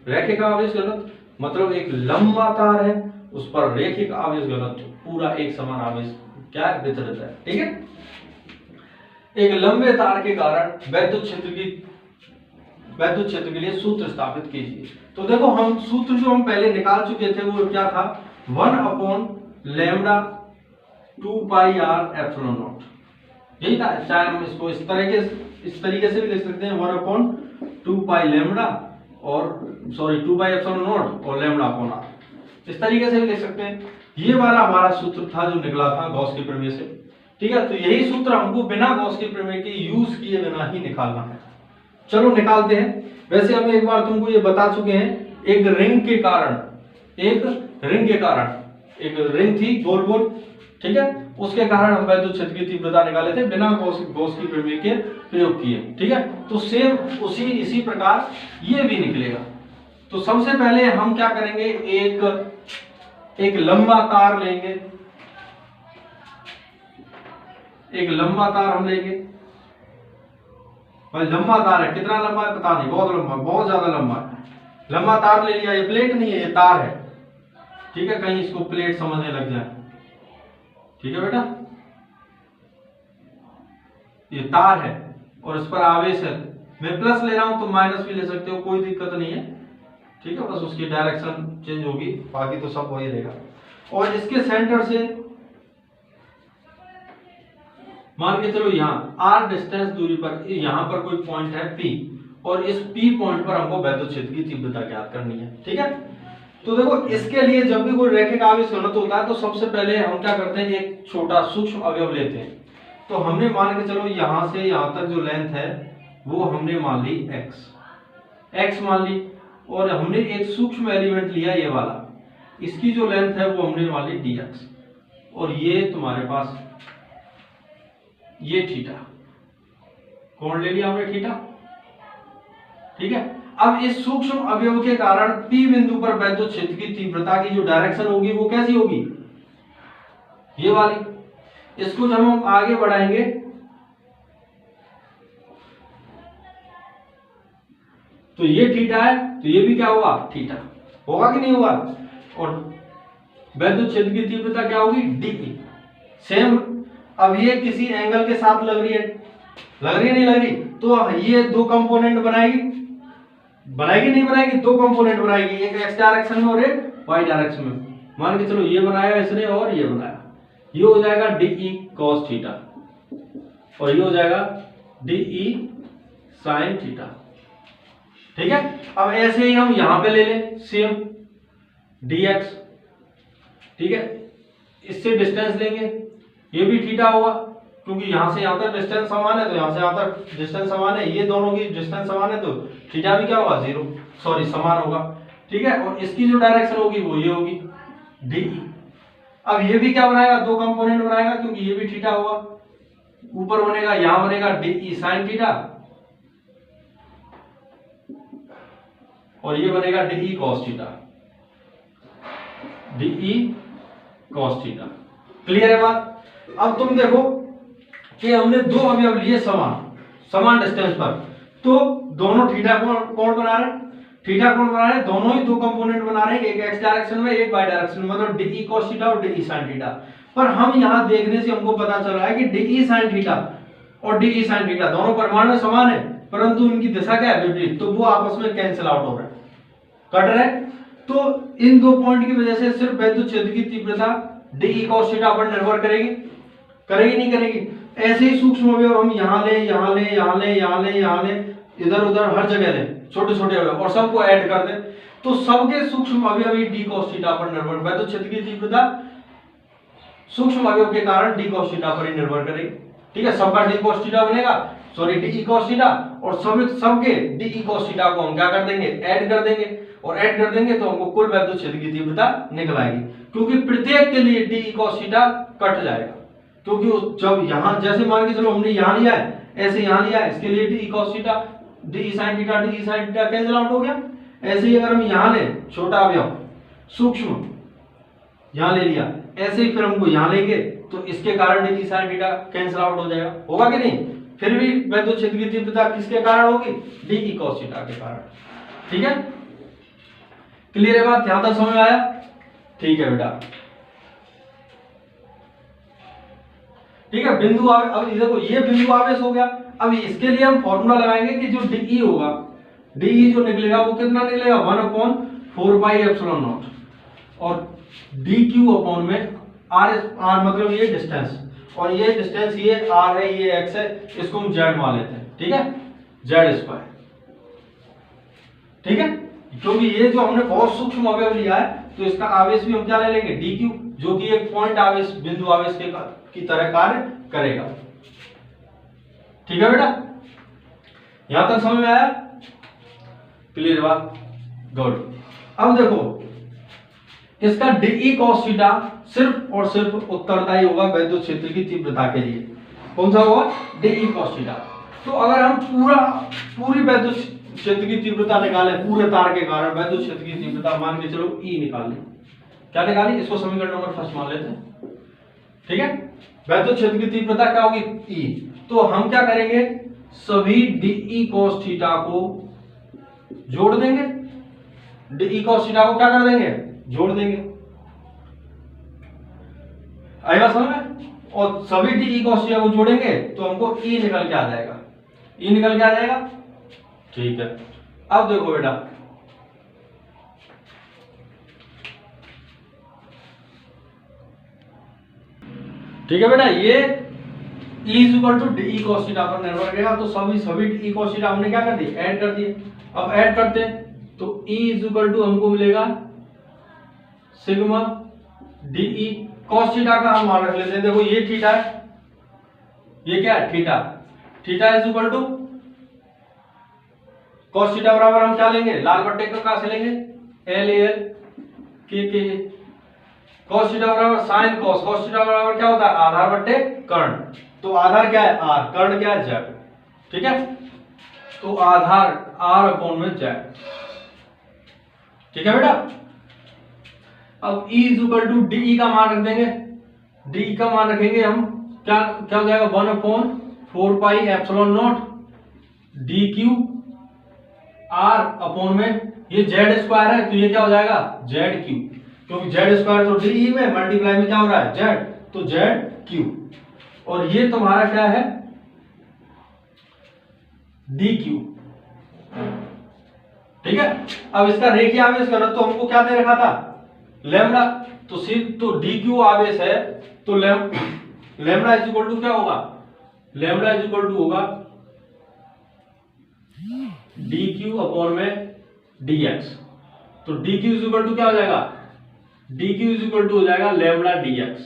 रैखिक आवेश घनत्व मतलब एक लंबा तार है, उस पर रैखिक आवेश घनत्व पूरा एक समान आवेश क्या वितरित है। ठीक है, एक लंबे तार के कारण वैद्युत क्षेत्र के लिए सूत्र स्थापित कीजिए। तो देखो, हम सूत्र जो हम पहले निकाल चुके थे वो क्या था, 1/λ 2πr∈0। यही था। चाहे हम इसको इस तरीके से भी लिख सकते हैं, 1/2πλ और 2πε0 और λ/r, इस तरीके से भी लिख सकते हैं। ये वाला हमारा सूत्र था जो निकला था गॉस की प्रमेय से। ठीक है, तो यही सूत्र हमको बिना गॉस की प्रमेय के यूज किए बिना ही निकालना है। चलो निकालते हैं। वैसे हम एक बार तुमको ये बता चुके हैं, एक रिंग के कारण एक रिंग थी गोल गोल, ठीक है, उसके कारण हम वैद्युत क्षेत्र की तीव्रता निकाले थे बिना गॉस की प्रमेय के प्रयोग किए। ठीक है, तो सेम इसी प्रकार ये भी निकलेगा। तो सबसे पहले हम क्या करेंगे, एक लंबा तार लेंगे, एक लंबा तार हम लेंगे। भाई लंबा तार है, कितना लंबा है पता नहीं, बहुत लंबा, बहुत ज्यादा लंबा है। लंबा तार ले लिया, ये प्लेट नहीं है, ये तार है। ठीक है, कहीं इसको प्लेट समझने लग जाए। ठीक है बेटा, ये तार है और इस पर आवेश है। मैं प्लस ले रहा हूं तो माइनस भी ले सकते हो, कोई दिक्कत नहीं है। ठीक है, बस उसकी डायरेक्शन चेंज होगी, बाकी तो सब वही रहेगा। और इसके सेंटर से मान के चलो यहाँ r डिस्टेंस दूरी पर यहाँ पर कोई पॉइंट है P, और इस P पॉइंट पर हमको वैद्युत क्षेत्र की तीव्रता ज्ञात करनी है। ठीक है, तो देखो इसके लिए जब भी कोई रैखिक आवेश घनत्व होता है तो सबसे पहले हम क्या करते हैं, एक छोटा सूक्ष्म अवयव लेते हैं। तो हमने मान के चलो यहां से यहां तक जो लेंथ है वो हमने मान ली x मान ली, और हमने एक सूक्ष्म एलिमेंट लिया ये वाला, इसकी जो लेंथ है वो हमने मान ली dx, और ये तुम्हारे पास ये थीटा, कौन ले लिया हमने, थीटा। ठीक है, अब इस सूक्ष्म अवयव के कारण P बिंदु पर वैद्युत क्षेत्र की तीव्रता की जो डायरेक्शन होगी वो कैसी होगी, ये वाली। इसको जब हम आगे बढ़ाएंगे तो ये थीटा है, तो ये भी क्या होगा, थीटा होगा कि नहीं होगा। और वैद्युत क्षेत्र की तीव्रता क्या होगी, dE। सेम, अब ये किसी एंगल के साथ लग रही है नहीं लग रही, तो ये दो कंपोनेंट बनाएगी नहीं बनाएगी, दो कंपोनेंट बनाएगी, एक x डायरेक्शन में और एक y डायरेक्शन में। मान के चलो ये बनाया इसने और ये बनाया, ये हो जाएगा dE cos थीटा और ये हो जाएगा dE sin थीटा। ठीक है, अब ऐसे ही हम यहां पे ले लें सेम dx। ठीक है, इससे डिस्टेंस लेंगे, ये भी थीटा होगा क्योंकि यहां से यहां तक डिस्टेंस समान है, तो यहां से यहां तक डिस्टेंस समान है, ये दोनों की डिस्टेंस समान है, तो थीटा भी क्या होगा, समान होगा। ठीक है, और इसकी जो डायरेक्शन होगी वो ये होगी dE। अब ये भी क्या बनाएगा, दो कंपोनेंट बनाएगा क्योंकि ये भी थीटा होगा, ऊपर बनेगा, यहां बनेगा dE sin थीटा और ये बनेगा D cos theta, D cos theta. Clear है बात? अब तुम देखो कि हमने दो अवयव लिए समान डिस्टेंस पर, तो दोनों थीटा कोण बना रहे हैं, थीटा कोण बना रहे हैं, दोनों ही दो कंपोनेंट बना रहे हैं, एक एक्स डायरेक्शन में एक वाई डायरेक्शन में, मतलब डी कॉस थीटा और डी साइन थीटा। पर हम यहां देखने से हमको पता चल रहा है कि डी साइन थीटा और डी साइन थीटा दोनों परिमाण में समान है, परंतु उनकी दिशा क्या है, विपरीत, तो वो आपस में कैंसिल आउट हो रहे हैं, कट रहे हैं। तो इन दो पॉइंट की वजह से सिर्फ वैद्युत क्षेत्र की तीव्रता डी कॉस थीटा पर निर्भर करेगी नहीं करेगी। ऐसे ही सूक्ष्म अवयव हम यहाँ ले, इधर उधर हर जगह ले, छोटे छोटे अवयव, और सबको ऐड कर दे, तो सबके सूक्ष्म अवयव ही डी कॉस थीटा पर निर्भर, वैद्युत क्षेत्र की तीव्रता सूक्ष्म अवयव के कारण डी कॉस थीटा पर ही निर्भर करेगी। ठीक है, सबका डी कॉस थीटा बनेगा, सॉरी डी कॉस थीटा, और सबके डी कॉस थीटा को हम क्या कर देंगे, ऐड कर देंगे, और ऐड कर देंगे तो हमको कुल वैद्युत क्षेत्र की तीव्रता निकल आएगी, क्योंकि प्रत्येक के लिए डी कॉस थीटा कट जाएगा, क्योंकि जब यहां जैसे मान के चलो हमने यहां लिया है, ऐसे यहां लिया है, इसके लिए D cos theta, D sine theta cancel out हो गया। ऐसे ही अगर हम यहां ले छोटा अवयव सूक्ष्म यहां ले लिया, ऐसे ही फिर हमको यहां लेंगे तो इसके कारण D sine theta cancel out हो जाएगा, होगा कि नहीं? फिर भी वैद्युत क्षेत्र की तीव्रता किसके कारण होगी, डी कॉस थीटा के कारण। ठीक है, क्लियर है बात? यहां तक समझ में आया? ठीक है बेटा, ठीक है। बिंदु आवेश, अब देखो ये बिंदु आवेश हो गया। अब इसके लिए हम फॉर्मूला लगाएंगे कि जो डी होगा, डी जो निकलेगा वो कितना निकलेगा, 1/4πε0, और डी क्यू अपॉन में आर मतलब ये डिस्टेंस, और ये डिस्टेंस ये आर है, ये एक्स है, इसको हम जेड मान लेते हैं। ठीक है, जेड स्क्वायर। ठीक है, क्योंकि ये जो हमने बहुत सूक्ष्म अवयव लिया है, तो इसका आवेश भी हम क्या ले लेंगे, डी क्यू, जो कि एक पॉइंट आवेश, बिंदु आवेश की तरह कार्य करेगा। ठीक है बेटा, यहां तक समझ में आया? क्लियर बात? गुड। अब देखो इसका डी कॉस थीटा सिर्फ और सिर्फ उत्तरदायी होगा वैद्युत क्षेत्र की तीव्रता के लिए। कौन सा होगा, डी कॉस थीटा। तो अगर हम पूरी वैद्युत क्षेत्र की तीव्रता निकालें, पूरे तार के कारण वैद्युत क्षेत्र की तीव्रता मान के चलो ई निकाल लें। क्या निकाली, इसको समीकरण नंबर फर्स्ट मान लेते हैं। ठीक है, वैद्युत क्षेत्र की तीव्रता क्या होगी, ई। तो हम क्या करेंगे, सभी डी कॉस थीटा को जोड़ देंगे, डी कॉस थीटा को क्या कर देंगे, जोड़ देंगे। आई बात समझ में? और सभी डी कॉस थीटा को जोड़ेंगे तो हमको ई निकल के आ जाएगा, ई निकल के आ जाएगा। ठीक है, अब देखो बेटा, ठीक है बेटा, ये E equal to d cos theta पर निर्भर करेगा। तो सभी डी कॉस थीटा हमने क्या कर दिए, ऐड कर दिए। अब ऐड करते हैं तो E इक्वल टू हमको मिलेगा सिग्मा डी कॉस थीटा का हम मान रख लेते हैं। देखो ये थीटा है, ये क्या है, theta. Theta is equal to cos theta बराबर हम क्या लेंगे, लाल बट्टे को कहां से लेंगे, एल एल के कॉस थीटा बराबर साइन कॉस। कॉस थीटा बराबर क्या होता है, आधार बट्टे कर्ण। तो आधार क्या है, आर, कर्ण क्या है, जेड। ठीक है, तो आधार आर अपॉन में जेड। ठीक है बेटा, अब E is equal to d का मान रख देंगे, डी का मान रखेंगे हम, क्या हो जाएगा, 1/4πε0 डी क्यू आर अपॉन में, ये जेड स्क्वायर है तो ये क्या हो जाएगा, जेड क्यू, क्योंकि जेड स्क्वायर तो डी में मल्टीप्लाई में क्या हो रहा है, जेड, तो जेड क्यू। और ये तुम्हारा क्या है, डी क्यू। ठीक है, अब इसका रेखीय आवेश घनत्व तो हमको क्या दे रखा था, लैम्डा। तो डी क्यू आवेश है तो लैम्डा इज इक्वल टू क्या होगा, लैम्डा इज इक्वल टू होगा डी क्यू अपॉन में डी एक्स। तो d q is equal to क्या हो जाएगा, d q is equal to हो जाएगा लैम्डा डी एक्स।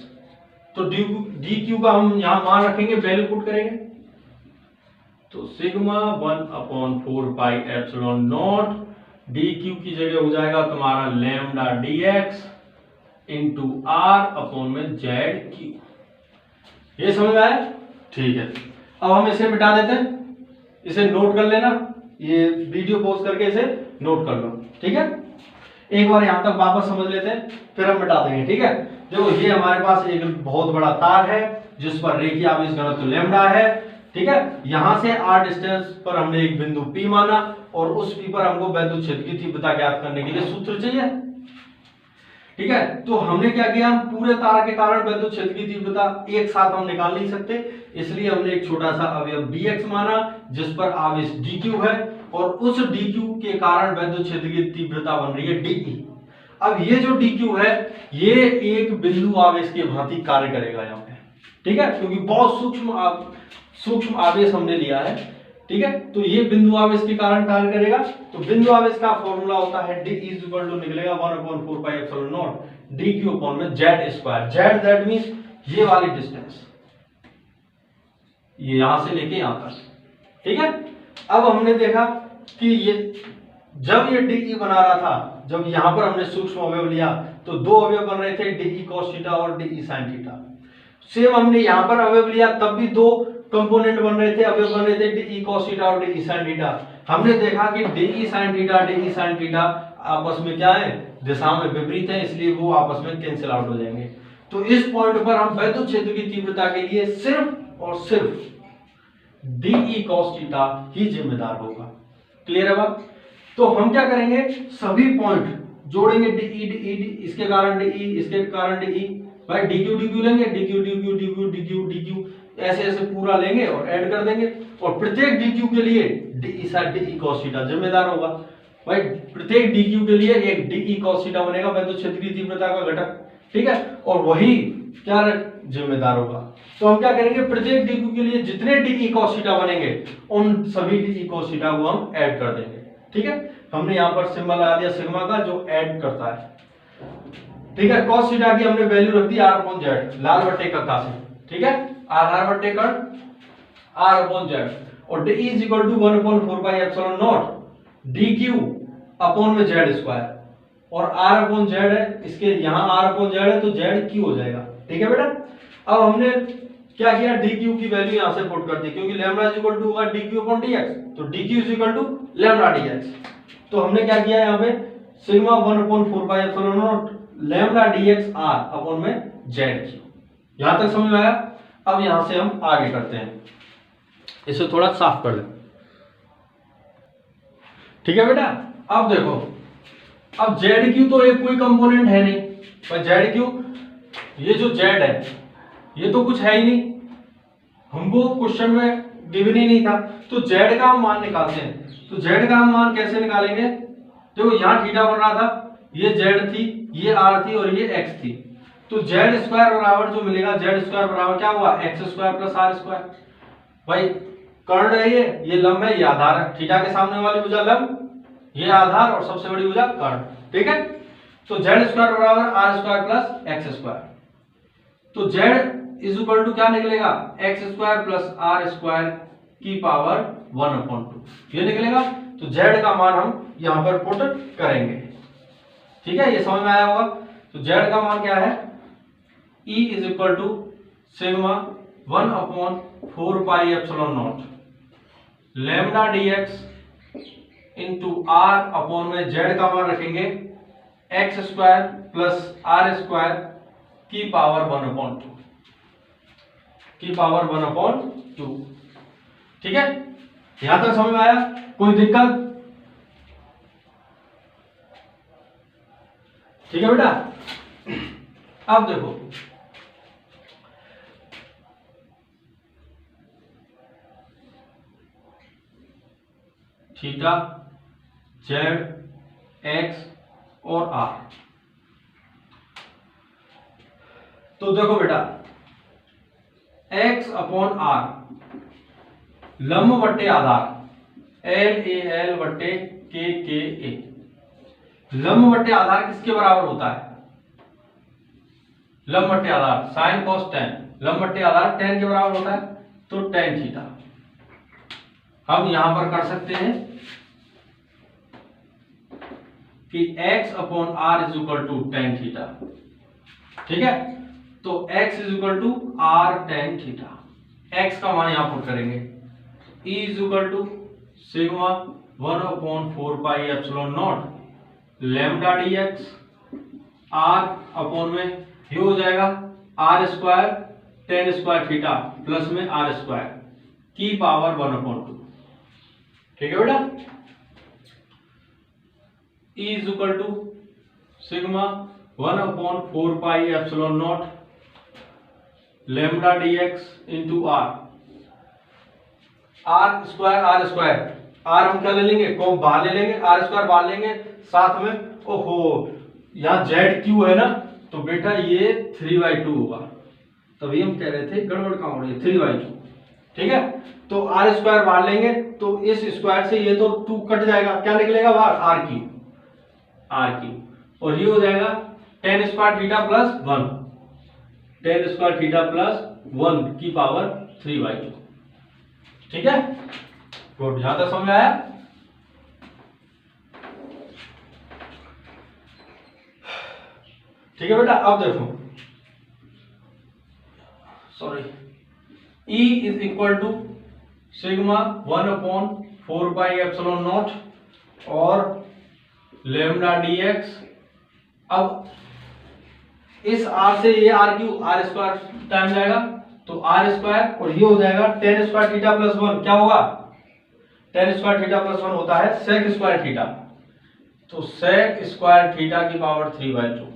तो डी क्यू का हम यहां मान रखेंगे, वैल्यू पुट करेंगे, तो सिग्मा 1/4πε0 डी क्यू की जगह हो जाएगा तुम्हारा lambda d x into r upon में जेड क्यू। ये समझ में आया? ठीक है, अब हम इसे मिटा देते हैं, इसे नोट कर लेना, ये वीडियो पॉज करके इसे नोट कर लो, ठीक है। एक बार यहां तक वापस समझ लेते हैं, फिर हम मिटा देंगे, ठीक है। देखो ये हमारे पास एक बहुत बड़ा तार है जिस पर रेखीय आवेश घनत्व लैम्डा है, ठीक है। यहां से r डिस्टेंस पर हमने एक बिंदु P माना और उस P पर हमको वैद्युत क्षेत्र की तीव्रता ज्ञात करने के लिए सूत्र चाहिए, ठीक है। तो हमने क्या किया, हम पूरे तार के कारण वैद्युत क्षेत्र की तीव्रता एक साथ हम निकाल नहीं सकते, इसलिए हमने एक छोटा सा अवयव dx माना जिस पर आवेश dq है और उस dq के कारण वैद्युत क्षेत्र की तीव्रता बन रही है dE। अब ये जो dq है ये एक बिंदु आवेश के भांति कार्य करेगा यहाँ पे, ठीक है, क्योंकि बहुत सूक्ष्म आवेश हमने लिया है, ठीक है। तो ये बिंदु आवेश के कारण कार्य करेगा। तो बिंदु आवेश का फॉर्मूला होता है d निकलेगा 1/4 पाई एप्सिलॉन नॉट dq अपॉन में z square. z that means ये वाली डिस्टेंस, ये यहां से लेके यहां तक, ठीक है। अब हमने देखा कि ये जब ये dE बना रहा था, जब यहां पर हमने सूक्ष्म अवयव लिया तो दो अवयव बन रहे थे, dE cos थीटा और dE sin थीटा। सेम हमने यहां पर अवयव लिया तब भी दो कंपोनेंट बन रहे थे, अवयव बन रहे थे dE cos थीटा और dE sin थीटा। हमने देखा कि dE sin थीटा आपस में क्या है, दिशा में विपरीत है, इसलिए वो आपस में कैंसिल आउट हो जाएंगे। तो इस पॉइंट पर हम वैद्युत क्षेत्र की तीव्रता के लिए सिर्फ और सिर्फ dE cos थीटा ही जिम्मेदार होगा। क्लियर है बात? तो हम क्या करेंगे, सभी पॉइंट जोड़ेंगे, dE इसके कारण dE, इसके कारण dE, भाई dQ लेंगे, dQ ऐसे ऐसे पूरा लेंगे और ऐड कर देंगे और प्रत्येक dQ के लिए dE cos थीटा जिम्मेदार होगा। भाई प्रत्येक dQ के लिए एक dE cos थीटा बनेगा वैद्युत क्षेत्र की तीव्रता का घटक, ठीक है, और वही क्या जिम्मेदार होगा। तो हम क्या करेंगे, प्रत्येक dQ के लिए जितने dE cos थीटा बनेंगे उन सभी dE cos थीटा को हम ऐड कर देंगे, ठीक है। हमने यहाँ पर सिंबल लगा दिया सिग्मा का जो ऐड करता है, ठीक है। cos थीटा की हमने वैल्यू रख दी r/z, लाल बट्टे कक्का से, ठीक है, आधार बट्टे कण r/z और dE = 1/4 pi epsilon not dQ upon में z स्क्वायर और r/z है, इसके यहाँ r/z है तो zq हो जाएगा, ठीक है बेटा। अब हमने क्या किया, dQ की वैल्यू यहाँ से पुट कर दी क्योंकि लैम्डा = होगा dQ/dx, तो dQ = लैम्डा dx। तो हमने क्या किया यहाँ पे, sigma 1/4 pi epsilon not lambda dx r upon में zq। यहां तक समझ में आया? अब यहां से हम आगे करते हैं, इसे थोड़ा साफ कर लें, ठीक है बेटा। अब देखो, अब zq तो एक कोई कंपोनेंट है नहीं, पर zq ये जो z है ये तो कुछ है ही नहीं, हमको क्वेश्चन में गिवन ही नहीं था, तो z का हम मान निकालते हैं। तो z का हम मान कैसे निकालेंगे, देखो यहाँ थीटा बन रहा था, ये z थी, ये r थी और ये x थी, तो z स्क्वायर बराबर जो मिलेगा, z स्क्वायर बराबर क्या हुआ, x square plus r square. भाई कर्ण है, ये लंब है, ये आधार है, थीटा के सामने वाली भुजा लंब, ये आधार और सबसे बड़ी भुजा कर्ण, ठीक है। तो z स्क्वायर बराबर r square plus x square, तो z = क्या निकलेगा, x square plus r square की पावर 1/2 ये निकलेगा। तो z का मान हम यहां पर पुट करेंगे, ठीक है, ये समझ में आया होगा। तो z का मान क्या है, E = sigma 1/4 pi epsilon not lambda dx into r upon में z का मान रखेंगे x square plus r square की पावर 1/2 ठीक है। यहां तक समझ में आया, कोई दिक्कत? ठीक है बेटा। अब देखो, थीटा, जेड, एक्स और आर। तो देखो बेटा, x अपॉन आर लंब बट्टे आधार LAL बट्टे KKA। लंब बट्टे आधार किसके बराबर होता है, लंब बट्टे आधार साइन कॉस टेन, लंब बट्टे आधार टेन के बराबर होता है, तो टेन थीटा। हम यहां पर कर सकते हैं कि x upon r = tan theta, ठीक है। तो x = r tan theta, x का मान यहां पुट करेंगे, E = sigma 1/4πε0 lambda dx r upon में ये हो जाएगा r square tan square theta plus में r स्क्वायर की पावर 1/2। ठीक है बेटा। E is equal to sigma 1/4πε0 lambda dx into r square आर हम क्या ले लेंगे, को बाहर ले लेंगे, आर स्क्वायर बाहर लेंगे, साथ में ओहो यहाँ जेड क्यू है ना, तो बेटा ये 3/2 होगा, तभी हम कह रहे थे गड़बड़ कहाँ हो रही है, 3/2। ठीक है, तो आर स्क्वायर बाहर लेंगे तो इस स्क्वायर से ये तो 2 कट जाएगा, क्या निकलेगा बाहर, आर क्यू, और ये हो जाएगा tan square theta plus 1, tan square theta plus 1 की पावर 3/2। ठीक है, गुड, यहां तक समझ आया। ठीक है बेटा, अब देखो sorry, E is equal to sigma 1/4πε0 और लैम्डा dx। अब इस r से ये r Q, r square time जाएगा तो r स्क्वायर, और ये हो जाएगा tan स्क्वायर थीटा प्लस 1, क्या होगा, tan स्क्वायर थीटा प्लस 1 होता है sec स्क्वायर थीटा, तो sec स्क्वायर थीटा की power 3/2।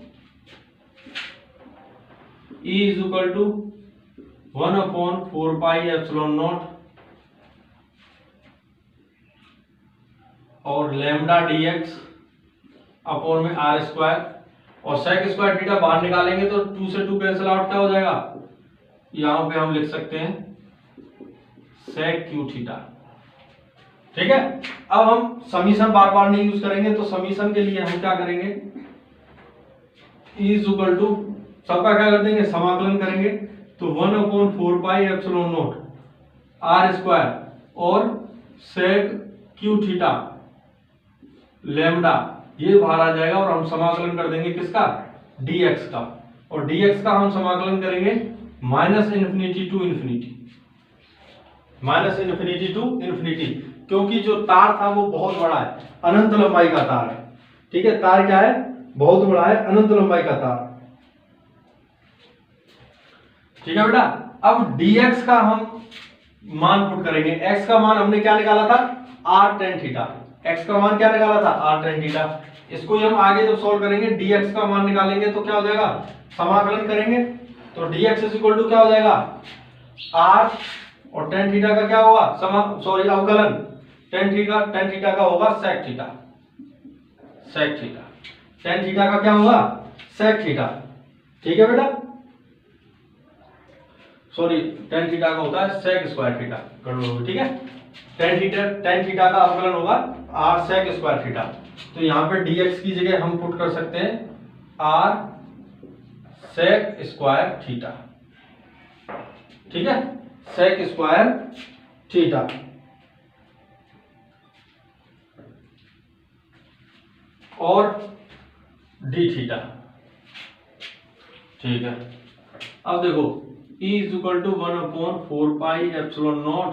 E is equal to 1/4πε0 और लैम्डा dx अपॉन में r स्क्वायर, और sec स्क्वायर थीटा बाहर निकालेंगे तो 2 से 2 कैंसिल आउट, क्या हो जाएगा, यहां पे हम लिख सकते हैं sec क्यू थीटा। ठीक है, अब हम समीशन बार बार नहीं यूज करेंगे, तो समीशन के लिए हम क्या करेंगे, E इज इक्वल टू सबका क्या कर देंगे, समाकलन करेंगे, तो 1/4πε0 r स्क्वायर और sec क्यू थीटा लैम्डा, ये बाहर आ जाएगा, और हम समाकलन कर देंगे किसका, dx का, और dx का हम समाकलन करेंगे -∞ टू इन्फिनिटी, क्योंकि जो तार था वो बहुत बड़ा है, अनंत लंबाई का तार है। ठीक है, तार क्या है, बहुत बड़ा है, अनंत लंबाई का तार। ठीक है बेटा, अब dx का हम मान पुट करेंगे, x का मान हमने क्या निकाला था, r tan थीटा, x का मान क्या निकाला था, r tan थीटा। इसको हम आगे जब सॉल्व करेंगे dx का मान निकालेंगे तो क्या हो जाएगा, समाकलन करेंगे तो dx इज इक्वल टू क्या हो जाएगा, r और tan थीटा का क्या होगा, अवकलन, tan थीटा का होगा sec थीटा, tan थीटा का क्या होगा, sec थीटा। ठीक है बेटा, सॉरी tan थीटा का होता है sec स्क्वायर थीटा, ठीक है, tan थीटा का अवकलन होगा r sec स्क्वायर थीटा, तो यहाँ पे dx की जगह हम पुट कर सकते हैं r sec स्क्वायर थीटा। ठीक है, sec स्क्वायर थीटा, और d थीटा। ठीक है, अब देखो E is equal to 1/4πε0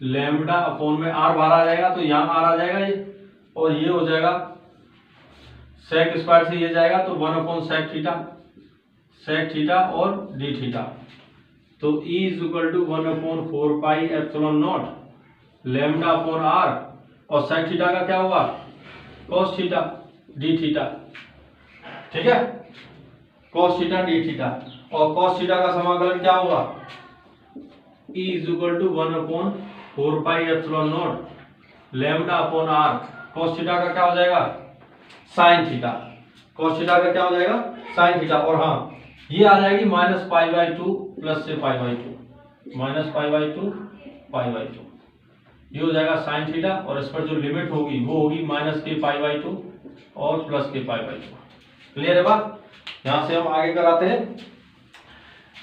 lambda upon में r बाहर आ जाएगा, तो यहाँ r आ जाएगा ये, और ये हो जाएगा sec स्क्वायर से ये जाएगा, तो 1/sec थीटा और d थीटा, तो E is equal to 1/4πε0 lambda upon r, और sec थीटा का क्या होगा, cos थीटा d थीटा। ठीक है, cos थीटा d थीटा, और cos थीटा का समाकलन क्या होगा, E is equal to 1/4πε0 lambda upon r, cos theta का क्या हो जाएगा, sin थीटा, cos थीटा का क्या हो जाएगा, sin थीटा, और हाँ ये आ जाएगी -π/2 प्लस से π/2, -π/2 ये हो जाएगा sin थीटा, और इस पर जो लिमिट होगी वो होगी -k π/2 और प्लस k π/2। क्लियर है बात, यहां से हम आगे कराते हैं,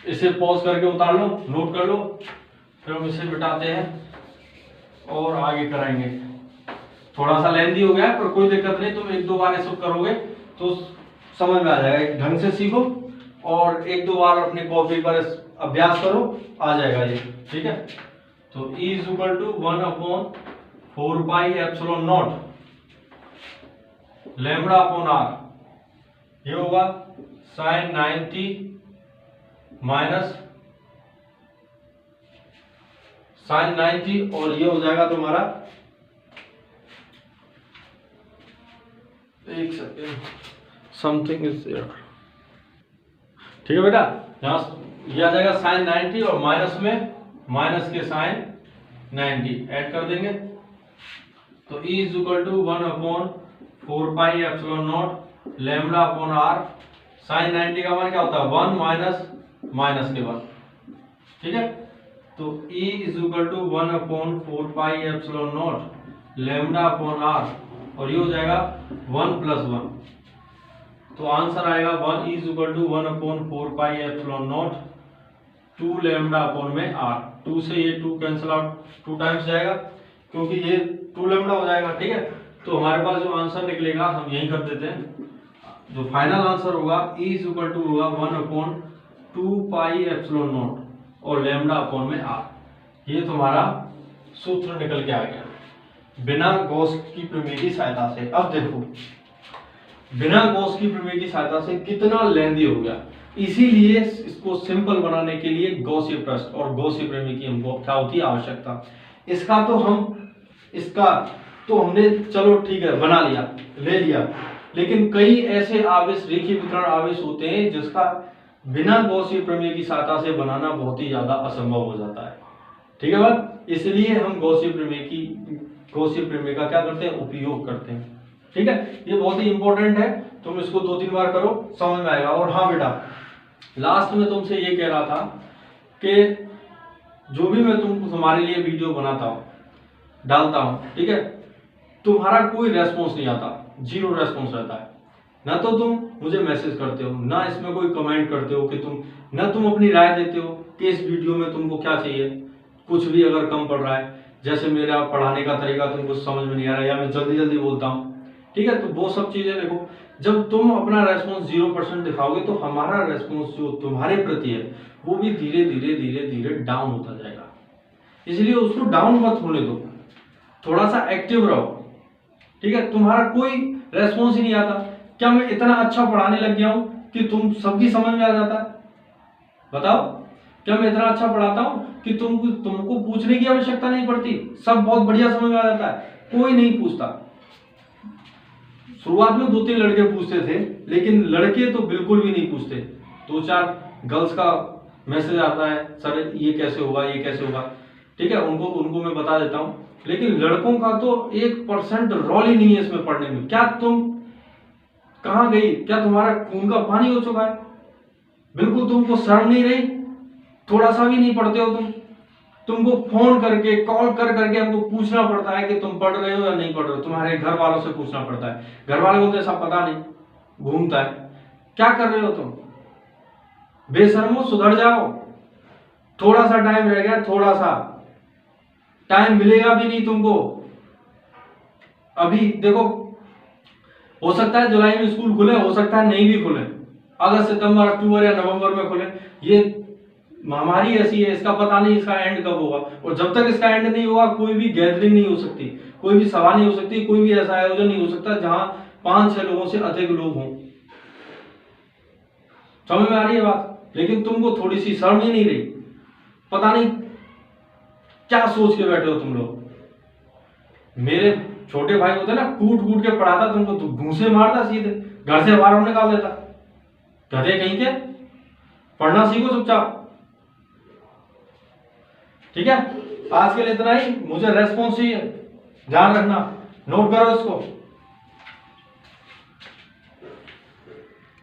इसे पॉज करके उतार लो, नोट कर लो, फिर हम इसे मिटाते हैं और आगे कराएंगे। थोड़ा सा लेंथी हो गया है, पर कोई दिक्कत नहीं, तुम 1-2 बार इसको करोगे तो समझ में आ जाएगा, एक ढंग से सीखो और 1-2 बार अपनी कॉपी पर अभ्यास करो, आ जाएगा ये। ठीक है, तो E is equal to 1/4 4 pi epsilon naught lambda upon r, ये होगा साइन 90 माइनस साइन 90, और ये हो जाएगा तुम्हारा, एक सेकेंड, समथिंग इज देयर, ठीक है बेटा। यहां ये आ जाएगा साइन 90 और माइनस में माइनस के साइन 90 ऐड कर देंगे, तो E is equal to 1 upon 4 pi epsilon naught lambda upon r, sine 90 का मान क्या होता है 1 माइनस माइनस के 1, ठीक है। तो E is equal to 1 upon 4 pi epsilon naught lambda upon r, और ये हो जाएगा 1 प्लस 1, तो आंसर आएगा 1 is equal to 1 upon 4 pi epsilon naught 2 lambda upon में आर। 2 से ये 2 कैंसिल आउट, 2 टाइम्स जाएगा क्योंकि ये 2 लैम्बडा हो जाएगा, ठीक है। तो हमारे पास जो आंसर निकलेगा हम यही कर देते हैं, जो फाइनल आंसर होगा E इज इक्वल टू होगा 1 अपॉन 2 पाई एप्सिलॉन नॉट और लैम्बडा अपॉन में आर। ये तुम्हारा सूत्र निकल के आ गया बिना गॉस की प्रमेय की सहायता से। अब देखो बिना गॉस की प्रमेय की सहायता से कितना लेंदी हो गया, इसीलिए इसको सिंपल बनाने के लिए गॉसीय पृष्ठ और गॉसीय प्रमेय की हमको क्या होती है आवश्यकता। इसका तो हमने चलो ठीक है बना लिया, ले लिया, लेकिन कई ऐसे आवेश रेखीय वितरण आवेश होते हैं जिसका बिना गॉसीय प्रमेय की सहायता से बनाना बहुत ही ज्यादा असंभव हो जाता है, ठीक है बात। इसलिए हम गॉसीय प्रमेय का क्या करते हैं उपयोग करते हैं, ठीक है। ये बहुत ही इंपॉर्टेंट है, तुम इसको 2-3 बार करो समझ में आएगा। और हाँ बेटा, लास्ट में तुमसे ये कह रहा था कि जो भी मैं तुम्हारे लिए वीडियो बनाता हूँ डालता हूँ, ठीक है, तुम्हारा कोई रेस्पॉन्स नहीं आता, 0 रेस्पॉन्स रहता है। ना तो तुम मुझे मैसेज करते हो, ना इसमें कोई कमेंट करते हो कि ना तुम अपनी राय देते हो कि इस वीडियो में तुमको क्या चाहिए, कुछ भी अगर कम पड़ रहा है, जैसे मेरा पढ़ाने का तरीका तुमको समझ में नहीं आ रहा है या मैं जल्दी जल्दी बोलता हूँ, ठीक है। तो वो सब चीजें देखो, जब तुम अपना रेस्पॉन्स 0% दिखाओगे तो हमारा रेस्पॉन्स जो तुम्हारे प्रति है वो भी धीरे धीरे धीरे धीरे डाउन होता जाएगा। इसलिए उसको डाउन मत होने दो, थोड़ा सा एक्टिव रहो, ठीक है। तुम्हारा कोई रेस्पॉन्स ही नहीं आता, क्या मैं इतना अच्छा पढ़ाने लग गया हूं कि तुम सबकी समझ में आ जाता है? बताओ, क्या मैं इतना अच्छा पढ़ाता हूं कि तुमको पूछने की आवश्यकता नहीं पड़ती, सब बहुत बढ़िया समझ में आ जाता है? कोई नहीं पूछता। शुरुआत में 2-3 लड़के पूछते थे, लेकिन लड़के तो बिल्कुल भी नहीं पूछते। 2-4 गर्ल्स का मैसेज आता है, सर ये कैसे होगा, ये कैसे होगा, ठीक है, उनको मैं बता देता हूं। लेकिन लड़कों का तो 1% रोल ही नहीं है इसमें पढ़ने में। क्या तुम कहां गई, क्या तुम्हारा खून का पानी हो चुका है? बिल्कुल तुमको शर्म नहीं रही, थोड़ा सा भी नहीं पढ़ते हो तुमको फोन करके कॉल कर करके हमको पूछना पड़ता है कि तुम पढ़ रहे हो या नहीं पढ़ रहे हो। तुम्हारे घर वालों से पूछना पड़ता है, घर वाले बोलते हैं सब पता नहीं, घूमता है। क्या कर रहे हो तुम? बेशर्मो, सुधर जाओ, थोड़ा सा टाइम रह गया, थोड़ा सा टाइम मिलेगा भी नहीं तुमको। अभी देखो, हो सकता है जुलाई में स्कूल खुले, हो सकता है नहीं भी खुले, अगस्त सितंबर अक्टूबर या नवंबर में खुले। ये महामारी ऐसी है, इसका पता नहीं इसका एंड कब होगा, और जब तक इसका एंड नहीं होगा कोई भी गैदरिंग नहीं हो सकती, कोई भी सभा नहीं हो सकती, कोई भी ऐसा आयोजन नहीं हो सकता जहां 5-6 लोगों से अधिक लोग हों। समझ में आ रही है बात? लेकिन तुमको थोड़ी सी शर्म ही नहीं रही, पता नहीं क्या सोच के बैठे हो तुम लोग। मेरे छोटे भाई होते ना, कूट कूट के पढ़ाता तुमको, तो घूंसे मारता, सीधे घर से बाहर निकाल देता। गधे कहीं के, पढ़ना सीखो चुपचाप, ठीक है। आज के लिए इतना ही, मुझे रेस्पॉन्स चाहिए, ध्यान रखना, नोट करो इसको।